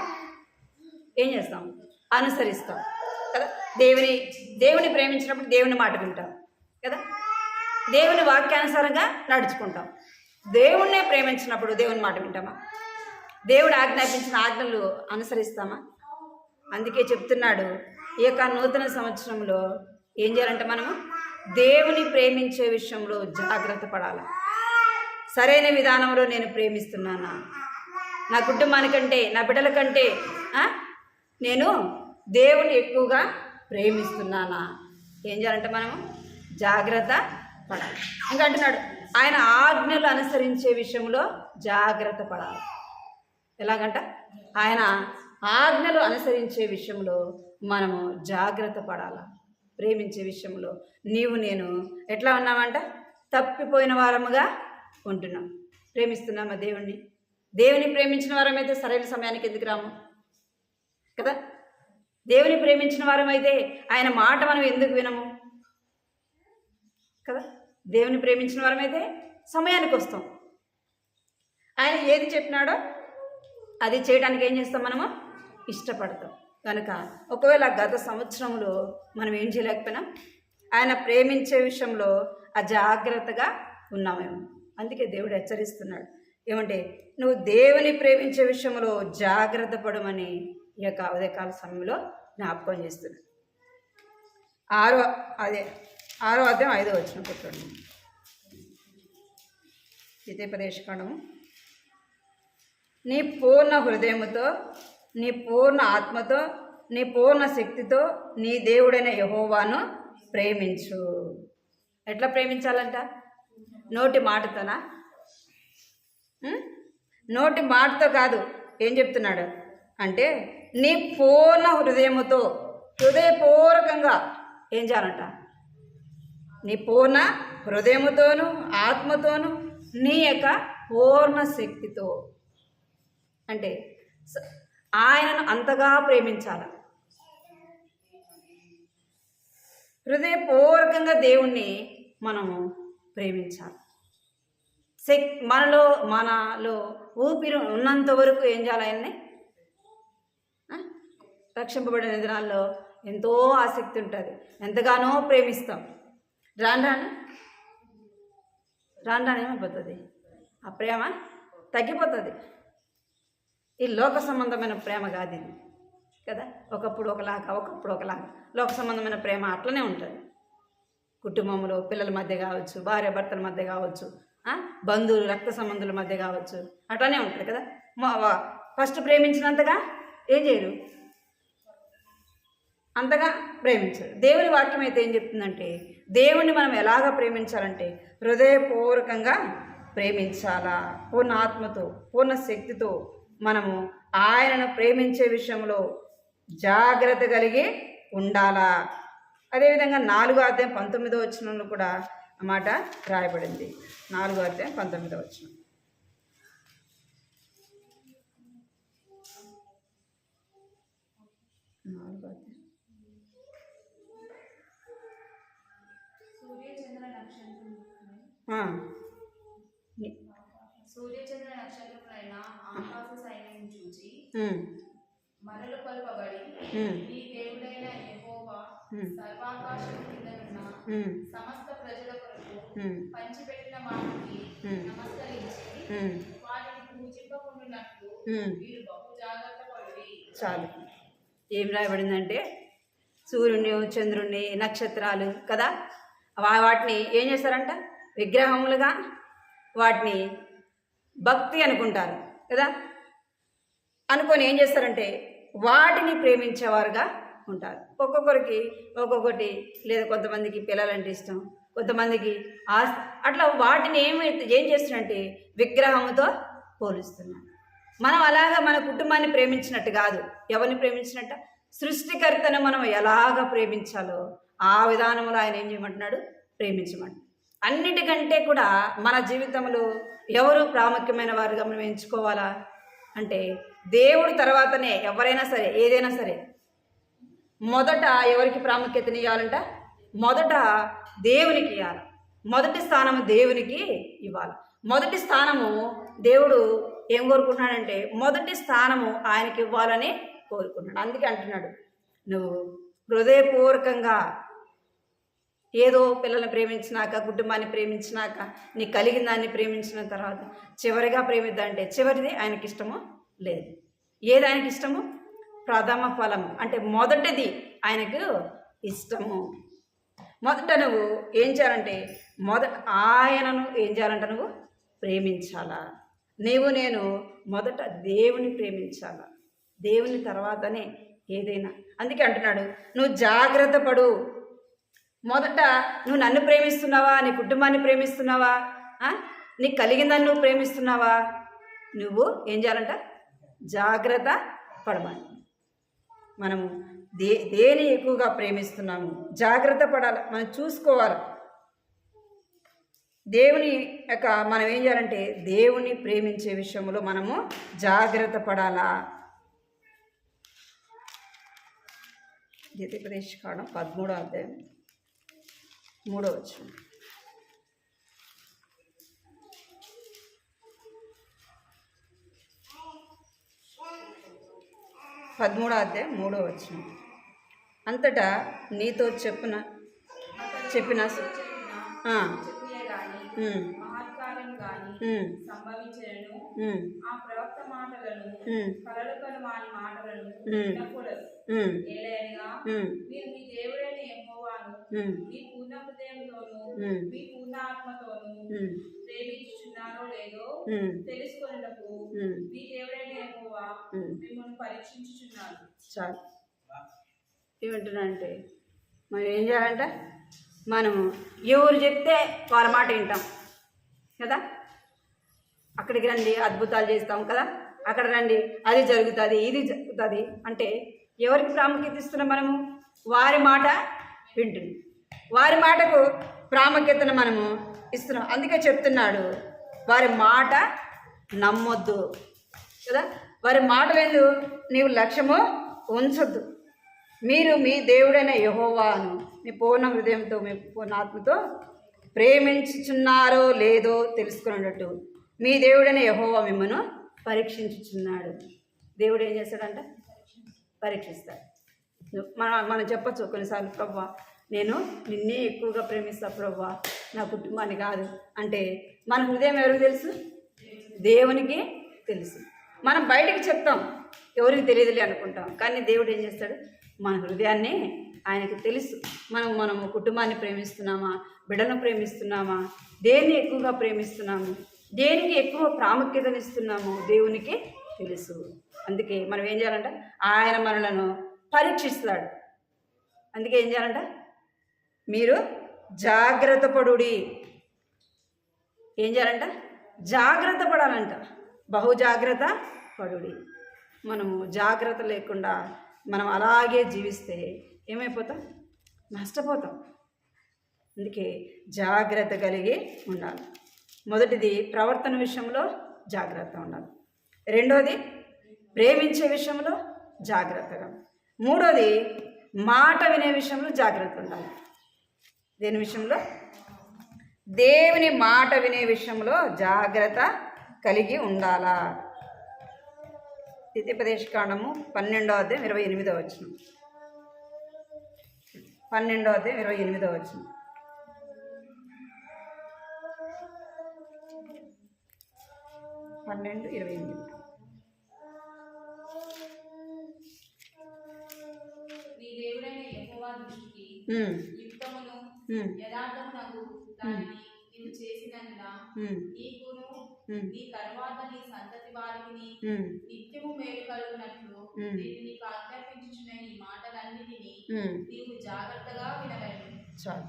Speaker 1: అనుసరిస్తాం కదా. దేవుని ప్రేమించినప్పుడు దేవుని మాట వింటాం కదా. దేవుని వాక్యానుసారంగా నడుచుకుంటాం. దేవుణ్ణే ప్రేమించినప్పుడు దేవుని మాట వింటామా? దేవుడు ఆజ్ఞాపించిన ఆజ్ఞలు అనుసరిస్తామా? అందుకే చెప్తున్నాడు, ఈ యొక్క నూతన సంవత్సరంలో ఏం చేయాలంటే మనము దేవుని ప్రేమించే విషయంలో జాగ్రత్త పడాలి. సరైన విధానంలో నేను ప్రేమిస్తున్నానా? నా కుటుంబానికంటే, నా బిడ్డల కంటే నేను దేవుని ఎక్కువగా ప్రేమిస్తున్నానా? ఏం చేయాలంటే మనము జాగ్రత్త పడాలి. ఇంకా అంటున్నాడు, ఆయన ఆజ్ఞలు అనుసరించే విషయంలో జాగ్రత్త పడాలి. ఎలాగంట? ఆయన ఆజ్ఞలు అనుసరించే విషయంలో మనము జాగ్రత్త పడాలి. ప్రేమించే విషయంలో నీవు నేను ఎట్లా ఉన్నామంట? తప్పిపోయిన వారముగా ఉంటున్నాం. ప్రేమిస్తున్నామా దేవుణ్ణి? దేవుని ప్రేమించిన వారమైతే సరైన సమయానికి ఎందుకు రాము కదా. దేవుని ప్రేమించిన వారమైతే ఆయన మాట మనం ఎందుకు వినము కదా. దేవుని ప్రేమించిన వారమైతే సమయానికి వస్తాం. ఆయన ఏది చెప్పినాడో అది చేయడానికి ఏం చేస్తాం? మనము ఇష్టపడతాం. కనుక ఒకవేళ గత సంవత్సరంలో మనం ఏం చేయలేకపోయినా ఆయన ప్రేమించే విషయంలో అజాగ్రత్తగా ఉన్నామేమో. అందుకే దేవుడు హెచ్చరిస్తున్నాడు, ఏమంటే నువ్వు దేవుని ప్రేమించే విషయంలో జాగ్రత్త పడమని ఈ యొక్క ఉదయకాల సమయంలో జ్ఞాపకం చేస్తున్నాడు. 6వ అధ్యాయం 5వ వచనం పెట్టండి. ద్వితీయోపదేశకాండము. నీ పూర్ణ హృదయముతో, నీ పూర్ణ ఆత్మతో, నీ పూర్ణ శక్తితో నీ దేవుడైన యెహోవాను ప్రేమించు. ఎట్లా ప్రేమించాలంట? నోటి మాటతోనా? నోటి మాటతో కాదు. ఏం చెప్తున్నాడు అంటే నీ పూర్ణ హృదయముతో, హృదయపూర్వకంగా ఏం చేయాలంట? నీ పూర్ణ హృదయముతోను ఆత్మతోను నీ యొక్క పూర్ణ శక్తితో, అంటే ఆయనను అంతగా ప్రేమించాలి. హృదయపూర్వకంగా దేవుణ్ణి మనము ప్రేమించాలి. మనలో ఊపిరి ఉన్నంత వరకు ఏం చేయాలి? ఆయన్ని రక్షింపబడిన దినాల్లో ఎంతో ఆసక్తి ఉంటుంది, ఎంతగానో ప్రేమిస్తాం. రాను ఏమైపోతుంది? ఆ ప్రేమ తగ్గిపోతుంది. ఈ లోక సంబంధమైన ప్రేమ కాదు ఇది కదా. ఒకప్పుడు ఒకలాగా లోక సంబంధమైన ప్రేమ అట్లనే ఉంటుంది. కుటుంబంలో పిల్లల మధ్య కావచ్చు, భార్య భర్తల మధ్య కావచ్చు, బంధువులు రక్త సంబంధుల మధ్య కావచ్చు, అట్లానే ఉంటుంది కదా. ఫస్ట్ ప్రేమించినంతగా ఏం చేయరు, అంతగా ప్రేమించరు. దేవుని వాక్యం అయితే ఏం చెప్తుందంటే దేవుణ్ణి మనం ఎలాగ ప్రేమించాలంటే హృదయపూర్వకంగా ప్రేమించాలా. పూర్ణ ఆత్మతో పూర్ణ శక్తితో మనము ఆయనను ప్రేమించే విషయంలో జాగ్రత్త కలిగి ఉండాలా. అదేవిధంగా 4వ అధ్యాయం 19వ వచనంలో కూడా ఆ మాట రాయబడింది. 4వ అధ్యాయం 19వ వచనం.
Speaker 2: సూర్యచంద్ర నక్షత్రములైన ఆకాశ సైన్యం చూచి మరలు కొల్పబడి ఈ దేవుడైన యెహోవా సర్వాకాశం కిందనున్న సమస్త ప్రజల కొరకు పంచిపెట్టిన వాటికి నమస్కరించి వాటిని పూజింపకుండునట్లు వీరు బహు జాగ్రత్త పడి.
Speaker 1: చాలు. ఏం రాయబడిందంటే సూర్యుని, చంద్రుణ్ణి, నక్షత్రాలు కదా, వాటిని ఏం చేస్తారంట? విగ్రహములుగా వాటిని భక్తి అనుకుంటారు కదా. అనుకొని ఏం చేస్తారంటే వాటిని ప్రేమించేవారుగా ఉంటారు. ఒక్కొక్కరికి ఒక్కొక్కటి, లేదా కొంతమందికి పిల్లలంటే ఇష్టం, కొంతమందికి అట్లా వాటిని ఏం చేస్తున్నారంటే విగ్రహముతో పోలుస్తున్నారు. మనం అలాగా మన కుటుంబాన్ని ప్రేమించినట్టు కాదు. ఎవరిని ప్రేమించినట్ట? సృష్టికర్తను మనం ఎలాగ ప్రేమించాలో ఆ విధానంలో ఆయన ఏం చేయమంటున్నాడు? ప్రేమించమంటున్నాడు. అన్నిటికంటే కూడా మన జీవితంలో ఎవరు ప్రాముఖ్యమైన వారుగా మనం ఎంచుకోవాలా అంటే దేవుడి తర్వాతనే ఎవరైనా సరే, ఏదైనా సరే మొదట ఎవరికి ప్రాముఖ్యతని ఇవ్వాలంట? మొదట దేవునికి ఇవ్వాలి. మొదటి స్థానము దేవునికి ఇవ్వాలి. మొదటి స్థానము దేవుడు ఏం కోరుకుంటున్నాడంటే మొదటి స్థానము ఆయనకి ఇవ్వాలని కోరుకుంటున్నాడు. అందుకే అంటున్నాడు, నువ్వు హృదయపూర్వకంగా ఏదో పిల్లల్ని ప్రేమించినాక, కుటుంబాన్ని ప్రేమించినాక, నీకు కలిగిన దాన్ని ప్రేమించిన తర్వాత చివరిగా ప్రేమిద్దంటే చివరిది ఆయనకి ఇష్టమో లేదు. ఏది ఆయనకి ఇష్టము? ప్రథమ ఫలము అంటే మొదటిది ఆయనకు ఇష్టము. మొదట నువ్వు ఏం చేయాలంటే ఆయనను ఏం చేయాలంట? నువ్వు ప్రేమించాలా. నేను మొదట దేవుని ప్రేమించాలా. దేవుని తర్వాతనే ఏదైనా. అందుకే అంటున్నాడు, నువ్వు జాగ్రత్త పడు. మొదట నువ్వు నన్ను ప్రేమిస్తున్నావా? నీ కుటుంబాన్ని ప్రేమిస్తున్నావా? నీకు కలిగిందని నువ్వు ప్రేమిస్తున్నావా? నువ్వు ఏం చేయాలంట? జాగ్రత్త పడమని. మనము దేని ఎక్కువగా ప్రేమిస్తున్నాము? జాగ్రత్త పడాలి, మనం చూసుకోవాలి. దేవుని యొక్క మనం ఏం చేయాలంటే దేవుని ప్రేమించే విషయంలో మనము జాగ్రత్త పడాలా. ద్వితీయోపదేశకాండం 13వ అధ్యాయం 3వ వచనం. 13వ అధ్యాయం 3వ వచనం. అంతటా నీతో చెప్పిన
Speaker 2: మహత్కార్యం గాని సంభవించను. ఆ ప్రవక్త మాటలను, కలలు కలమాని మాటలను వినకూడదు.
Speaker 1: ఉమ్,
Speaker 2: ఏలయనగా
Speaker 1: ఉమ్,
Speaker 2: మీరు మీ దేవుడైన యెహోవాను
Speaker 1: ఉమ్,
Speaker 2: మీ పూర్ణ హృదయంతోనూ
Speaker 1: ఉమ్,
Speaker 2: మీ పూర్ణ ఆత్మతోనూ
Speaker 1: ఉమ్,
Speaker 2: ప్రేమించుచున్నారో లేదో
Speaker 1: ఉమ్,
Speaker 2: తెలుసుకొనుటకు
Speaker 1: ఉమ్,
Speaker 2: మీ దేవుడైన యెహోవా
Speaker 1: ఉమ్.
Speaker 2: మిమ్మల్ని పరీక్షించుచున్నారు.
Speaker 1: చాలు. ఏమంటున్నా అంటే మనం ఏం చేయాలంట, మనము ఎవరు చెప్తే వాళ్ళ మాట వింటాం కదా. అక్కడికి రండి అద్భుతాలు చేస్తాం కదా, అక్కడ రండి అది జరుగుతుంది ఇది జరుగుతుంది అంటే ఎవరికి ప్రాముఖ్యత ఇస్తున్నాం మనము? వారి మాట వింటుంది, వారి మాటకు ప్రాముఖ్యతను మనము ఇస్తున్నాం. అందుకే చెప్తున్నాడు వారి మాట నమ్మొద్దు కదా, వారి మాట లేదు నీవు లక్ష్యము ఉంచొద్దు. మీరు మీ దేవుడైన యెహోవాను మీ పూర్ణ హృదయంతో మీ పూర్ణ ఆత్మతో ప్రేమించుచున్నారో లేదో తెలుసుకున్నట్టు మీ దేవుడైన యెహోవా మిమ్మల్ని పరీక్షించుచున్నాడు. దేవుడు ఏం చేస్తాడంట? పరీక్షిస్తాడు. మనం చెప్పచ్చు కొన్నిసార్లు, ప్రభువా నేను నిన్నే ఎక్కువగా ప్రేమిస్తా ప్రభువా, నా కుటుంబాన్ని కాదు అంటే మన హృదయం ఎవరికి తెలుసు? దేవునికి తెలుసు. మనం బయటికి చెప్తాం, ఎవరికి తెలియదులే అనుకుంటాం, కానీ దేవుడు ఏం చేస్తాడు? మన హృదయాన్ని ఆయనకి తెలుసు. మనము కుటుంబాన్ని ప్రేమిస్తున్నామా, బిడ్డలను ప్రేమిస్తున్నామా, దేన్ని ఎక్కువగా ప్రేమిస్తున్నాము, దేనికి ఎక్కువ ప్రాముఖ్యతనిస్తున్నాము దేవునికి తెలుసు. అందుకే మనం ఏం చేయాలంట? ఆయన మనలను పరీక్షిస్తాడు. అందుకే ఏం చేయాలంట? మీరు జాగ్రత్త పడుడి. ఏం చేయాలంట? జాగ్రత్త పడాలంట, బహు జాగ్రత్త పడుడి. మనము జాగ్రత్త లేకుండా మనం అలాగే జీవిస్తే ఏమైపోతాం? నష్టపోతాం. అందుకే జాగ్రత్త కలిగి ఉండాలి. మొదటిది ప్రవర్తన విషయంలో జాగ్రత్త ఉండాలి, రెండోది ప్రేమించే విషయంలో జాగ్రత్తగా, మూడోది మాట వినే విషయంలో జాగ్రత్త ఉండాలి. దేని విషయంలో? దేవుని మాట వినే విషయంలో జాగ్రత్త కలిగి ఉండాలా. ద్వితీయోపదేశకాండము 12వ అధ్యాయం 28వ వచనం. 12వ అధ్యాయం 28వ వచనం.
Speaker 2: నీ దేవుడైన యెహోవా దృష్టికి యుక్తమును యథార్థమునగు దానిని నీవు చేసినందున నీకును నీ తరువాత నీ సంతతి వారికి నిత్యము మేలు కలుగునట్లు నేను నీకు ఆజ్ఞాపించుచున్న ఈ మాటలన్నిటినీ నీవు జాగ్రత్తగా వినవలెను.
Speaker 1: చాలు.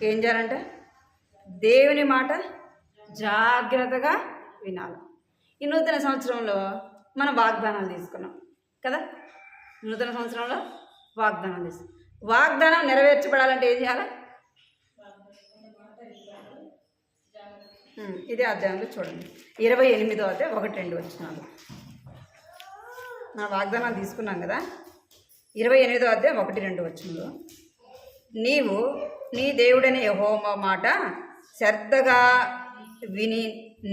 Speaker 1: ఏం చేయాలంటే దేవుని మాట జాగ్రత్తగా వినాలి. ఈ నూతన సంవత్సరంలో మనం వాగ్దానాలు తీసుకున్నాం కదా. నూతన సంవత్సరంలో వాగ్దానాలు తీసుకున్నాం. వాగ్దానం నెరవేర్చబడాలంటే ఏం చేయాలి? ఇదే అధ్యాయంలో చూడండి, 28వ అధ్యాయం 1-2 వచనాలు. మన వాగ్దానాలు తీసుకున్నాం కదా. 28వ అధ్యాయం 1-2 వచనంలో, నీవు నీ దేవుడైన యెహోవా మాట శ్రద్ధగా విని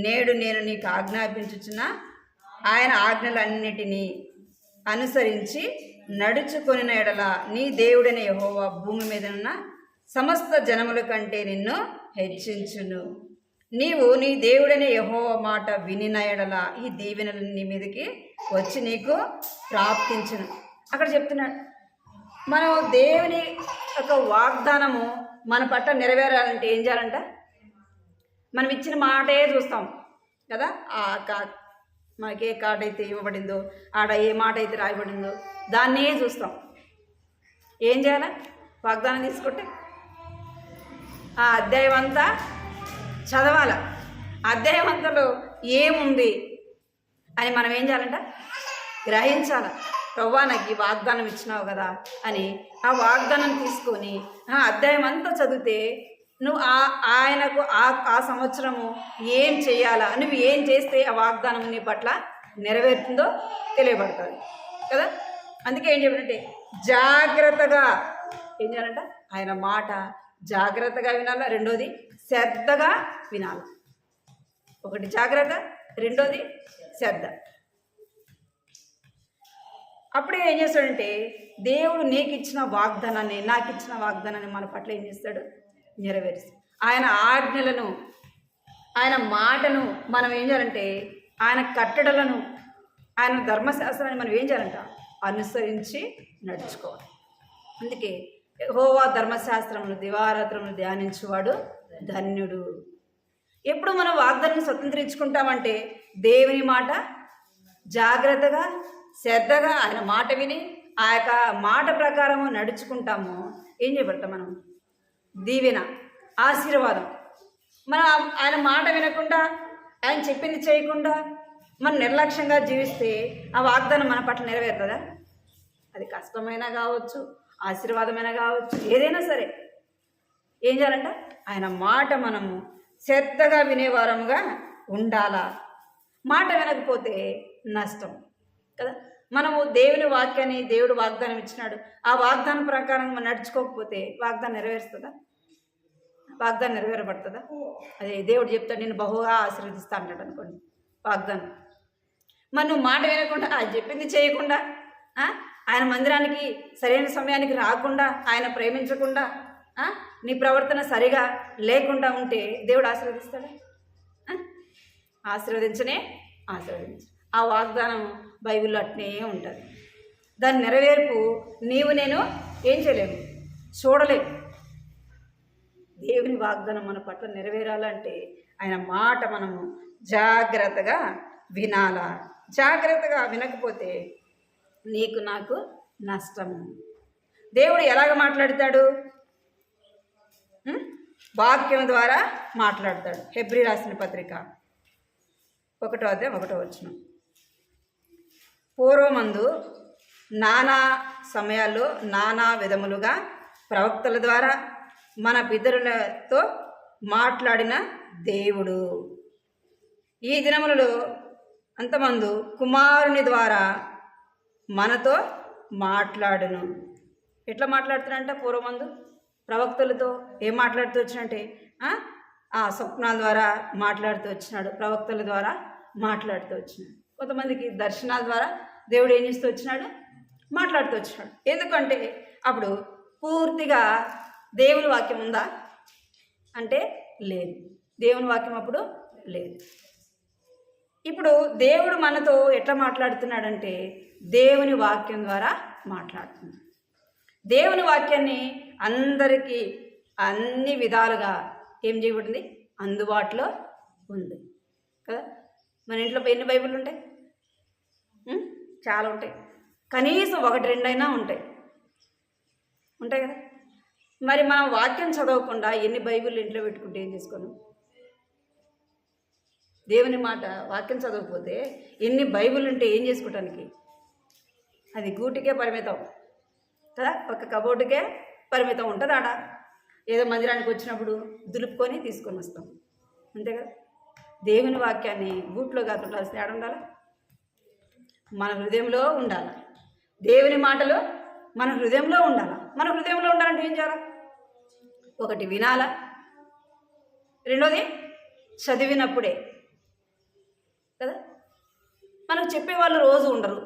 Speaker 1: నేడు నేను నీకు ఆజ్ఞాపించుచున్న ఆయన ఆజ్ఞలన్నిటినీ అనుసరించి నడుచుకొనిన ఎడల నీ దేవుడైన యెహోవా భూమి మీద ఉన్న సమస్త జనముల కంటే నిన్ను హెచ్చించును. నీవు నీ దేవుడైన యెహోవా మాట వినిన ఎడల ఈ దీవెనలు నీ మీదకి వచ్చి నీకు ప్రాప్తించును. అక్కడ చెప్తున్నాడు, మనం దేవుని యొక్క వాగ్దానము మన పట్ల నెరవేరాలంటే ఏం చేయాలంట? మనం ఇచ్చిన మాటే చూస్తాం కదా. మనకి ఏ కార్డు అయితే ఇవ్వబడిందో, ఆడ ఏ మాట అయితే రాయబడిందో దాన్నే చూస్తాం. ఏం చేయాలి? వాగ్దానం తీసుకుంటే ఆ అధ్యాయం అంతా చదవాలి. అధ్యాయం అంతలో ఏముంది అని మనం ఏం చేయాలంట? గ్రహించాలి. ప్రభువా నాకు ఈ వాగ్దానం ఇచ్చినావు కదా అని ఆ వాగ్దానం తీసుకొని ఆ అధ్యాయం అంతా చదివితే నువ్వు ఆయనకు ఆ సంవత్సరము ఏం చేయాలా, నువ్వు ఏం చేస్తే ఆ వాగ్దానం నీ పట్ల నెరవేరుతుందో తెలియబడుతుంది కదా. అందుకే ఏం చెప్పినట్టే జాగ్రత్తగా ఏం చేయాలంట? ఆయన మాట జాగ్రత్తగా వినాలా, రెండోది శ్రద్ధగా వినాలి. ఒకటి జాగ్రత్త, రెండోది శ్రద్ధ. అప్పుడే ఏం చేస్తాడంటే దేవుడు నీకు ఇచ్చిన వాగ్దానాన్ని, నాకు ఇచ్చిన వాగ్దానాన్ని మన పట్ల ఏం చేస్తాడు? నెరవేరుస్తాడు. ఆయన ఆజ్ఞలను, ఆయన మాటను మనం ఏం చేయాలంటే, ఆయన కట్టడలను, ఆయన ధర్మశాస్త్రాన్ని మనం ఏం చేయాలంట? అనుసరించి నడుచుకోవాలి. అందుకే యెహోవా ధర్మశాస్త్రమును దివారాత్రములు ధ్యానించువాడు ధన్యుడు. ఎప్పుడు మనం వాగ్దానాన్ని స్వతంత్రించుకుంటామంటే దేవుని మాట జాగ్రత్తగా శ్రద్ధగా ఆయన మాట విని ఆ యొక్క మాట ప్రకారము నడుచుకుంటాము. ఏం చేయబడతాం మనం? దీవెన, ఆశీర్వాదం. మనం ఆయన మాట వినకుండా ఆయన చెప్పింది చేయకుండా మనం నిర్లక్ష్యంగా జీవిస్తే ఆ వాగ్దానం మన పట్ల నెరవేరుతుందా? అది కష్టమైనా కావచ్చు, ఆశీర్వాదమైనా కావచ్చు, ఏదైనా సరే ఏం చేయాలంట? ఆయన మాట మనము శ్రద్ధగా వినేవారముగా ఉండాలా. మాట వినకపోతే నష్టం కదా. మనము దేవుని వాక్యాన్ని, దేవుడు వాగ్దానం ఇచ్చినాడు, ఆ వాగ్దానం ప్రకారం మనం నడుచుకోకపోతే వాగ్దానం నెరవేరుస్తుందా? వాగ్దానం నెరవేరబడుతుందా? అదే దేవుడు చెప్తాడు, నేను బహుగా ఆశీర్వదిస్తా అంటాడు అనుకోండి వాగ్దానం. మరి నువ్వు మాట వినకుండా, ఆయన చెప్పింది చేయకుండా, ఆయన మందిరానికి సరైన సమయానికి రాకుండా, ఆయన ప్రేమించకుండా, నీ ప్రవర్తన సరిగా లేకుండా ఉంటే దేవుడు ఆశీర్వదిస్తాడా? ఆశీర్వదించు. ఆ వాగ్దానం బైబిల్లో అట్నే ఉంటుంది. దాని నెరవేర్పు నీవు నేను ఏం చేయలేము, చూడలేము. దేవుని వాగ్దానం మన పట్ల నెరవేరాలంటే ఆయన మాట మనము జాగ్రత్తగా వినాలా. జాగ్రత్తగా వినకపోతే నీకు నాకు నష్టము. దేవుడు ఎలాగ మాట్లాడతాడు? వాక్యం ద్వారా మాట్లాడతాడు. హెబ్రీ రాసిన పత్రిక 1వ అధ్యాయం 1వ వచనం. పూర్వమందు నానా సమయాల్లో నానా విధములుగా ప్రవక్తల ద్వారా మన పితరులతో మాట్లాడిన దేవుడు ఈ దినములలో అంతమందు కుమారుని ద్వారా మనతో మాట్లాడును. ఎట్లా మాట్లాడుతున్నాడంట? పూర్వమందు ప్రవక్తలతో ఏం మాట్లాడుతూ వచ్చినంటే స్వప్నాల ద్వారా మాట్లాడుతూ వచ్చినాడు, ప్రవక్తల ద్వారా మాట్లాడుతూ వచ్చినాడు. కొంతమందికి దర్శనాల ద్వారా దేవుడు ఏం చేస్తూ వచ్చినాడు? మాట్లాడుతూ వచ్చినాడు. ఎందుకంటే అప్పుడు పూర్తిగా దేవుని వాక్యం ఉందా అంటే లేదు. దేవుని వాక్యం అప్పుడు లేదు. ఇప్పుడు దేవుడు మనతో ఎట్లా మాట్లాడుతున్నాడంటే దేవుని వాక్యం ద్వారా మాట్లాడుతున్నాడు. దేవుని వాక్యాన్ని అందరికీ అన్ని విధాలుగా ఏం చేయబడింది? అందుబాటులో ఉంది కదా. మన ఇంట్లో ఎన్ని బైబిళ్ళు ఉంటాయి? చాలా ఉంటాయి. కనీసం 1-2 అయినా ఉంటాయి కదా. మరి మనం వాక్యం చదవకుండా ఎన్ని బైబిళ్ళు ఇంట్లో పెట్టుకుంటే ఏం చేసుకోను? దేవుని మాట వాక్యం చదవకపోతే ఎన్ని బైబిల్ ఉంటే ఏం చేసుకోవటానికి? అది గూటికే పరిమితం కదా, ఒక కబోర్డుకే పరిమితం ఉంటుంది. ఆడ ఏదో మందిరానికి వచ్చినప్పుడు దులుపుకొని తీసుకొని వస్తాం అంతే కదా. దేవుని వాక్యాన్ని గూట్లో కాకుండా ఆడ ఉండాలి, మన హృదయంలో ఉండాలి. దేవుని మాటలు మన హృదయంలో ఉండాలి. మన హృదయంలో ఉండాలంటే ఏం చేయాలి? ఒకటి వినాలా, రెండోది చదివినప్పుడే కదా. మనకు చెప్పేవాళ్ళు రోజు ఉండరు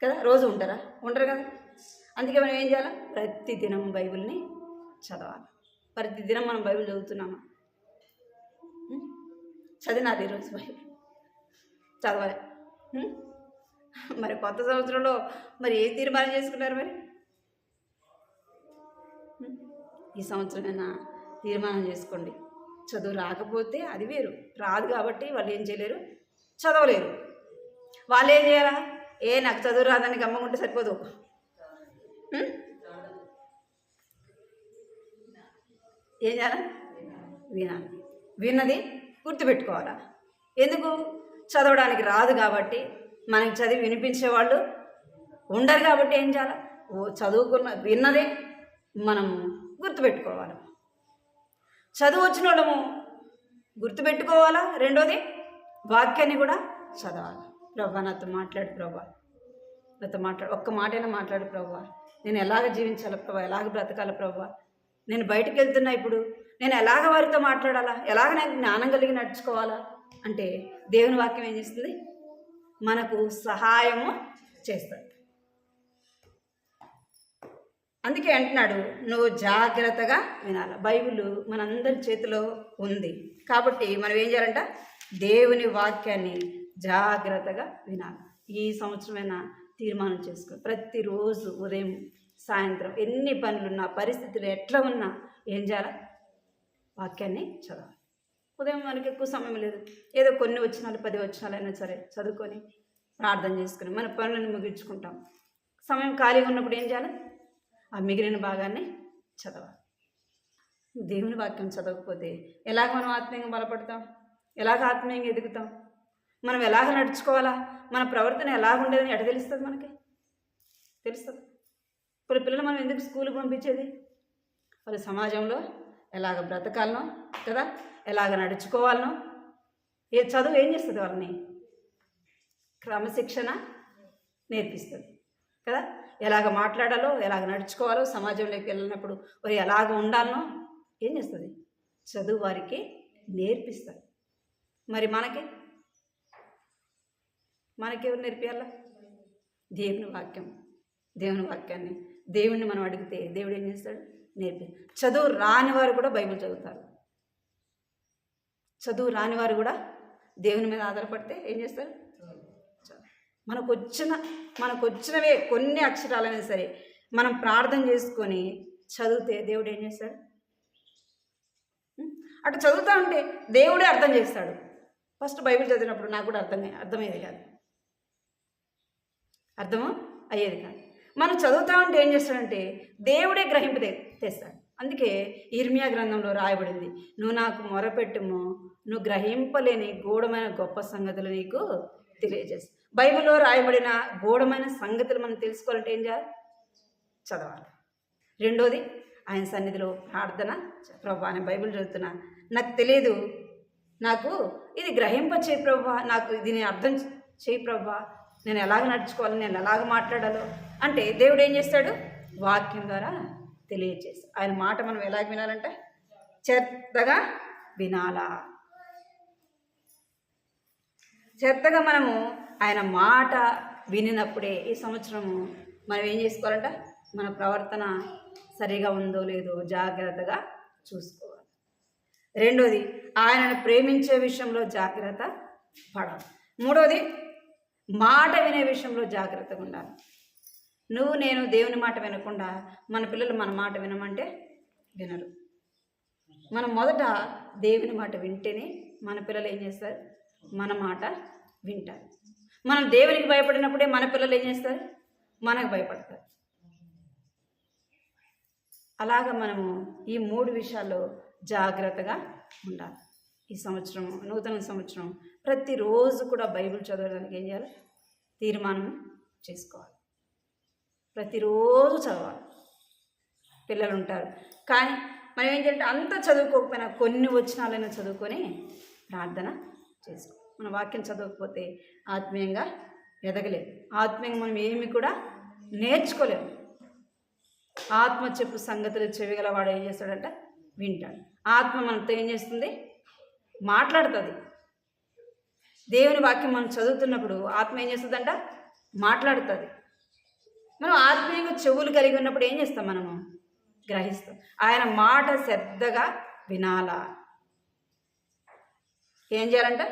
Speaker 1: కదా, రోజు ఉండరు కదా. అందుకే మనం ఏం చేయాలి? ప్రతిదినం బైబిల్ని చదవాలి. ప్రతిదినం మనం బైబిల్ చదువుతున్నామా? చదివినారు ఈరోజు బైబిల్ చదవాలి. మరి కొత్త సంవత్సరంలో మరి ఏ తీర్మానం చేసుకున్నారు? మరి ఈ సంవత్సరమైనా తీర్మానం చేసుకోండి. చదువు రాకపోతే అది వేరు, రాదు కాబట్టి వాళ్ళు ఏం చేయలేరు, చదవలేరు. వాళ్ళు ఏం చేయాలా? నాకు చదువు రాదని గమ్మకుంటే సరిపోదు. ఏం చేయాలా? వినాలి. విన్నది గుర్తుపెట్టుకోవాలా. ఎందుకు? చదవడానికి రాదు కాబట్టి, మనకి చదివి వినిపించేవాళ్ళు ఉండరు కాబట్టి ఏం చేయాలి? చదువుకున్న విన్నదే మనము గుర్తుపెట్టుకోవాలి. చదువు వచ్చిన వాళ్ళము గుర్తుపెట్టుకోవాలా. రెండోది వాక్యాన్ని కూడా చదవాలి. ప్రభా నాతో మాట్లాడు, ప్రభా నాతో మాట్లాడు, ఒక్క మాటైనా మాట్లాడు ప్రభా. నేను ఎలాగ జీవించాలి ప్రభా, ఎలాగ బ్రతకాలి ప్రభా, నేను బయటకు వెళ్తున్నా, ఇప్పుడు నేను ఎలాగ వారితో మాట్లాడాలా, ఎలాగ నేను జ్ఞానం కలిగి నడుచుకోవాలా అంటే దేవుని వాక్యం ఏం చేస్తుంది? మనకు సహాయము చేస్తుంది. అందుకే అంటున్నాడు, నువ్వు జాగ్రత్తగా వినాలి. బైబిల్ మనందరి చేతిలో ఉంది కాబట్టి మనం ఏం చేయాలంట? దేవుని వాక్యాన్ని జాగ్రత్తగా వినాలి. ఈ సంవత్సరమైనా తీర్మానం చేసుకో. ప్రతిరోజు ఉదయం సాయంత్రం ఎన్ని పనులున్నా పరిస్థితులు ఎట్లా ఉన్నా ఏం చేయాలి? వాక్యాన్ని చదవాలి. ఉదయం మనకి ఎక్కువ సమయం లేదు, ఏదో కొన్ని వచనాలు 10 వచనాలైనా సరే చదువుకొని ప్రార్థన చేసుకుని మన పనులను ముగించుకుంటాం. సమయం ఖాళీగా ఉన్నప్పుడు ఏం చేయాలి? ఆ మిగిలిన భాగాన్ని చదవాలి. దేవుని వాక్యం చదవకపోతే ఎలాగ మనం ఆత్మీయంగా బలపడతాం? ఎలాగ ఆత్మీయంగా ఎదుగుతాం? మనం ఎలాగ నడుచుకోవాలా? మన ప్రవర్తన ఎలాగ ఉండేదని ఎట తెలుస్తుంది? మనకి తెలుస్తుంది. ఇప్పుడు పిల్లలు మనం ఎందుకు స్కూల్కి పంపించేది? వాళ్ళు సమాజంలో ఎలాగ బ్రతకాలనో కదా, ఎలాగ నడుచుకోవాలనో. చదువు ఏం చేస్తుంది? వాళ్ళని క్రమశిక్షణ నేర్పిస్తుంది కదా. ఎలాగ మాట్లాడాలో, ఎలాగ నడుచుకోవాలో, సమాజంలోకి వెళ్ళినప్పుడు వారు ఎలాగ ఉండాలనో ఏం చేస్తుంది? చదువు వారికి నేర్పిస్తుంది. మరి మనకెవరు నేర్పియాలా? దేవుని వాక్యం. దేవుని వాక్యాన్ని దేవుణ్ణి మనం అడిగితే దేవుడు ఏం చేస్తాడు? నేర్పి. చదువు రాని వారు కూడా బైబిల్ చదువుతారు. చదువు రాని వారు కూడా దేవుని మీద ఆధారపడితే ఏం చేస్తారు? మనకు వచ్చినవే కొన్ని అక్షరాలైనా సరే మనం ప్రార్థన చేసుకొని చదివితే దేవుడు ఏం చేస్తాడు? అటు చదువుతా ఉంటే దేవుడే అర్థం చేస్తాడు. ఫస్ట్ బైబిల్ చదివినప్పుడు నాకు కూడా అర్థమయ్యేది కాదు, అర్థము అయ్యేది కాదు. మనం చదువుతా ఉంటే ఏం చేస్తాడంటే దేవుడే గ్రహింపు తెస్తాడు. అందుకే ఇర్మియా గ్రంథంలో రాయబడింది, నువ్వు నాకు మొరపెట్టుము, నువ్వు గ్రహింపలేని గూఢమైన గొప్ప సంగతులు నీకు తెలియజేస్తాను. బైబిల్లో రాయబడిన గూఢమైన సంగతులు మనం తెలుసుకోవాలంటే ఏం చేయాలి? చదవాలి. రెండోది ఆయన సన్నిధిలో ప్రార్థన. ప్రభువా, నేను బైబిల్ చదువుతున్నా, నాకు తెలియదు, నాకు ఇది గ్రహింప చేయి ప్రభువా, నాకు ఇది నేను అర్థం చేయి ప్రభువా, నేను ఎలాగ నడుచుకోవాలి, నేను ఎలాగ మాట్లాడాలో అంటే దేవుడు ఏం చేస్తాడు? వాక్యం ద్వారా తెలియజేస్తాడు. ఆయన మాట మనం ఎలాగ వినాలంటే శ్రద్ధగా వినాలా. శ్రద్ధగా మనము ఆయన మాట వినినప్పుడే ఈ సంవత్సరము మనం ఏం చేసుకోవాలంట? మన ప్రవర్తన సరిగా ఉందో లేదో జాగ్రత్తగా చూసుకోవాలి. రెండోది ఆయనను ప్రేమించే విషయంలో జాగ్రత్త పడాలి. మూడోది మాట వినే విషయంలో జాగ్రత్తగా ఉండాలి. నేను దేవుని మాట వినకుండా మన పిల్లలు మన మాట వినమంటే వినరు. మనం మొదట దేవుని మాట వింటేనే మన పిల్లలు ఏం చేస్తారు? మన మాట వింటారు. మనం దేవునికి భయపడినప్పుడే మన పిల్లలు ఏం చేస్తారు? మనకు భయపడతారు. అలాగా మనము ఈ 3 విషయాల్లో జాగ్రత్తగా ఉండాలి. ఈ సంవత్సరం, నూతన సంవత్సరం ప్రతిరోజు కూడా బైబిల్ చదవడానికి ఏం చేయాలి? తీర్మానం చేసుకోవాలి. ప్రతిరోజు చదవాలి. పిల్లలు ఉంటారు కానీ మనం ఏం చేయాలంటే అంత చదువుకోకపోయినా కొన్ని వచనాలైనా చదువుకొని ప్రార్థన చేసుకో. మన వాక్యం చదవకపోతే ఆత్మీయంగా ఎదగలేదు. ఆత్మీయంగా మనం ఏమి కూడా నేర్చుకోలేము. ఆత్మ చెప్పు సంగతులు చెవిగలవాడు ఏం చేస్తాడంటే వింటాడు. ఆత్మ మనతో ఏం చేస్తుంది? మాట్లాడుతుంది. దేవుని వాక్యం మనం చదువుతున్నప్పుడు ఆత్మ ఏం చేస్తుందంట? మాట్లాడుతుంది. మనం ఆత్మీయంగా చెవులు కలిగి ఉన్నప్పుడు ఏం చేస్తాం? మనము గ్రహిస్తాం. ఆయన మాట శ్రద్ధగా వినాలా. ఏం చేయాలంట?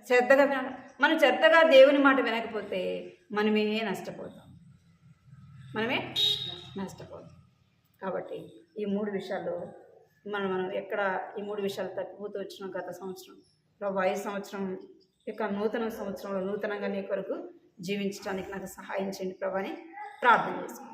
Speaker 1: శ్రద్ధగా వినాలి. మనం శ్రద్ధగా దేవుని మాట వినకపోతే మనమే నష్టపోతాం. కాబట్టి ఈ 3 విషయాల్లో మనం ఎక్కడ ఈ 3 విషయాలు తప్పిపోతూ వచ్చినాం గత సంవత్సరం. ప్రభు ఈ సంవత్సరం యొక్క నూతన సంవత్సరంలో నూతనంగా నీ కొరకు జీవించడానికి నాకు సహాయం చేయండి ప్రభు అని ప్రార్థన చేసుకుంటాం.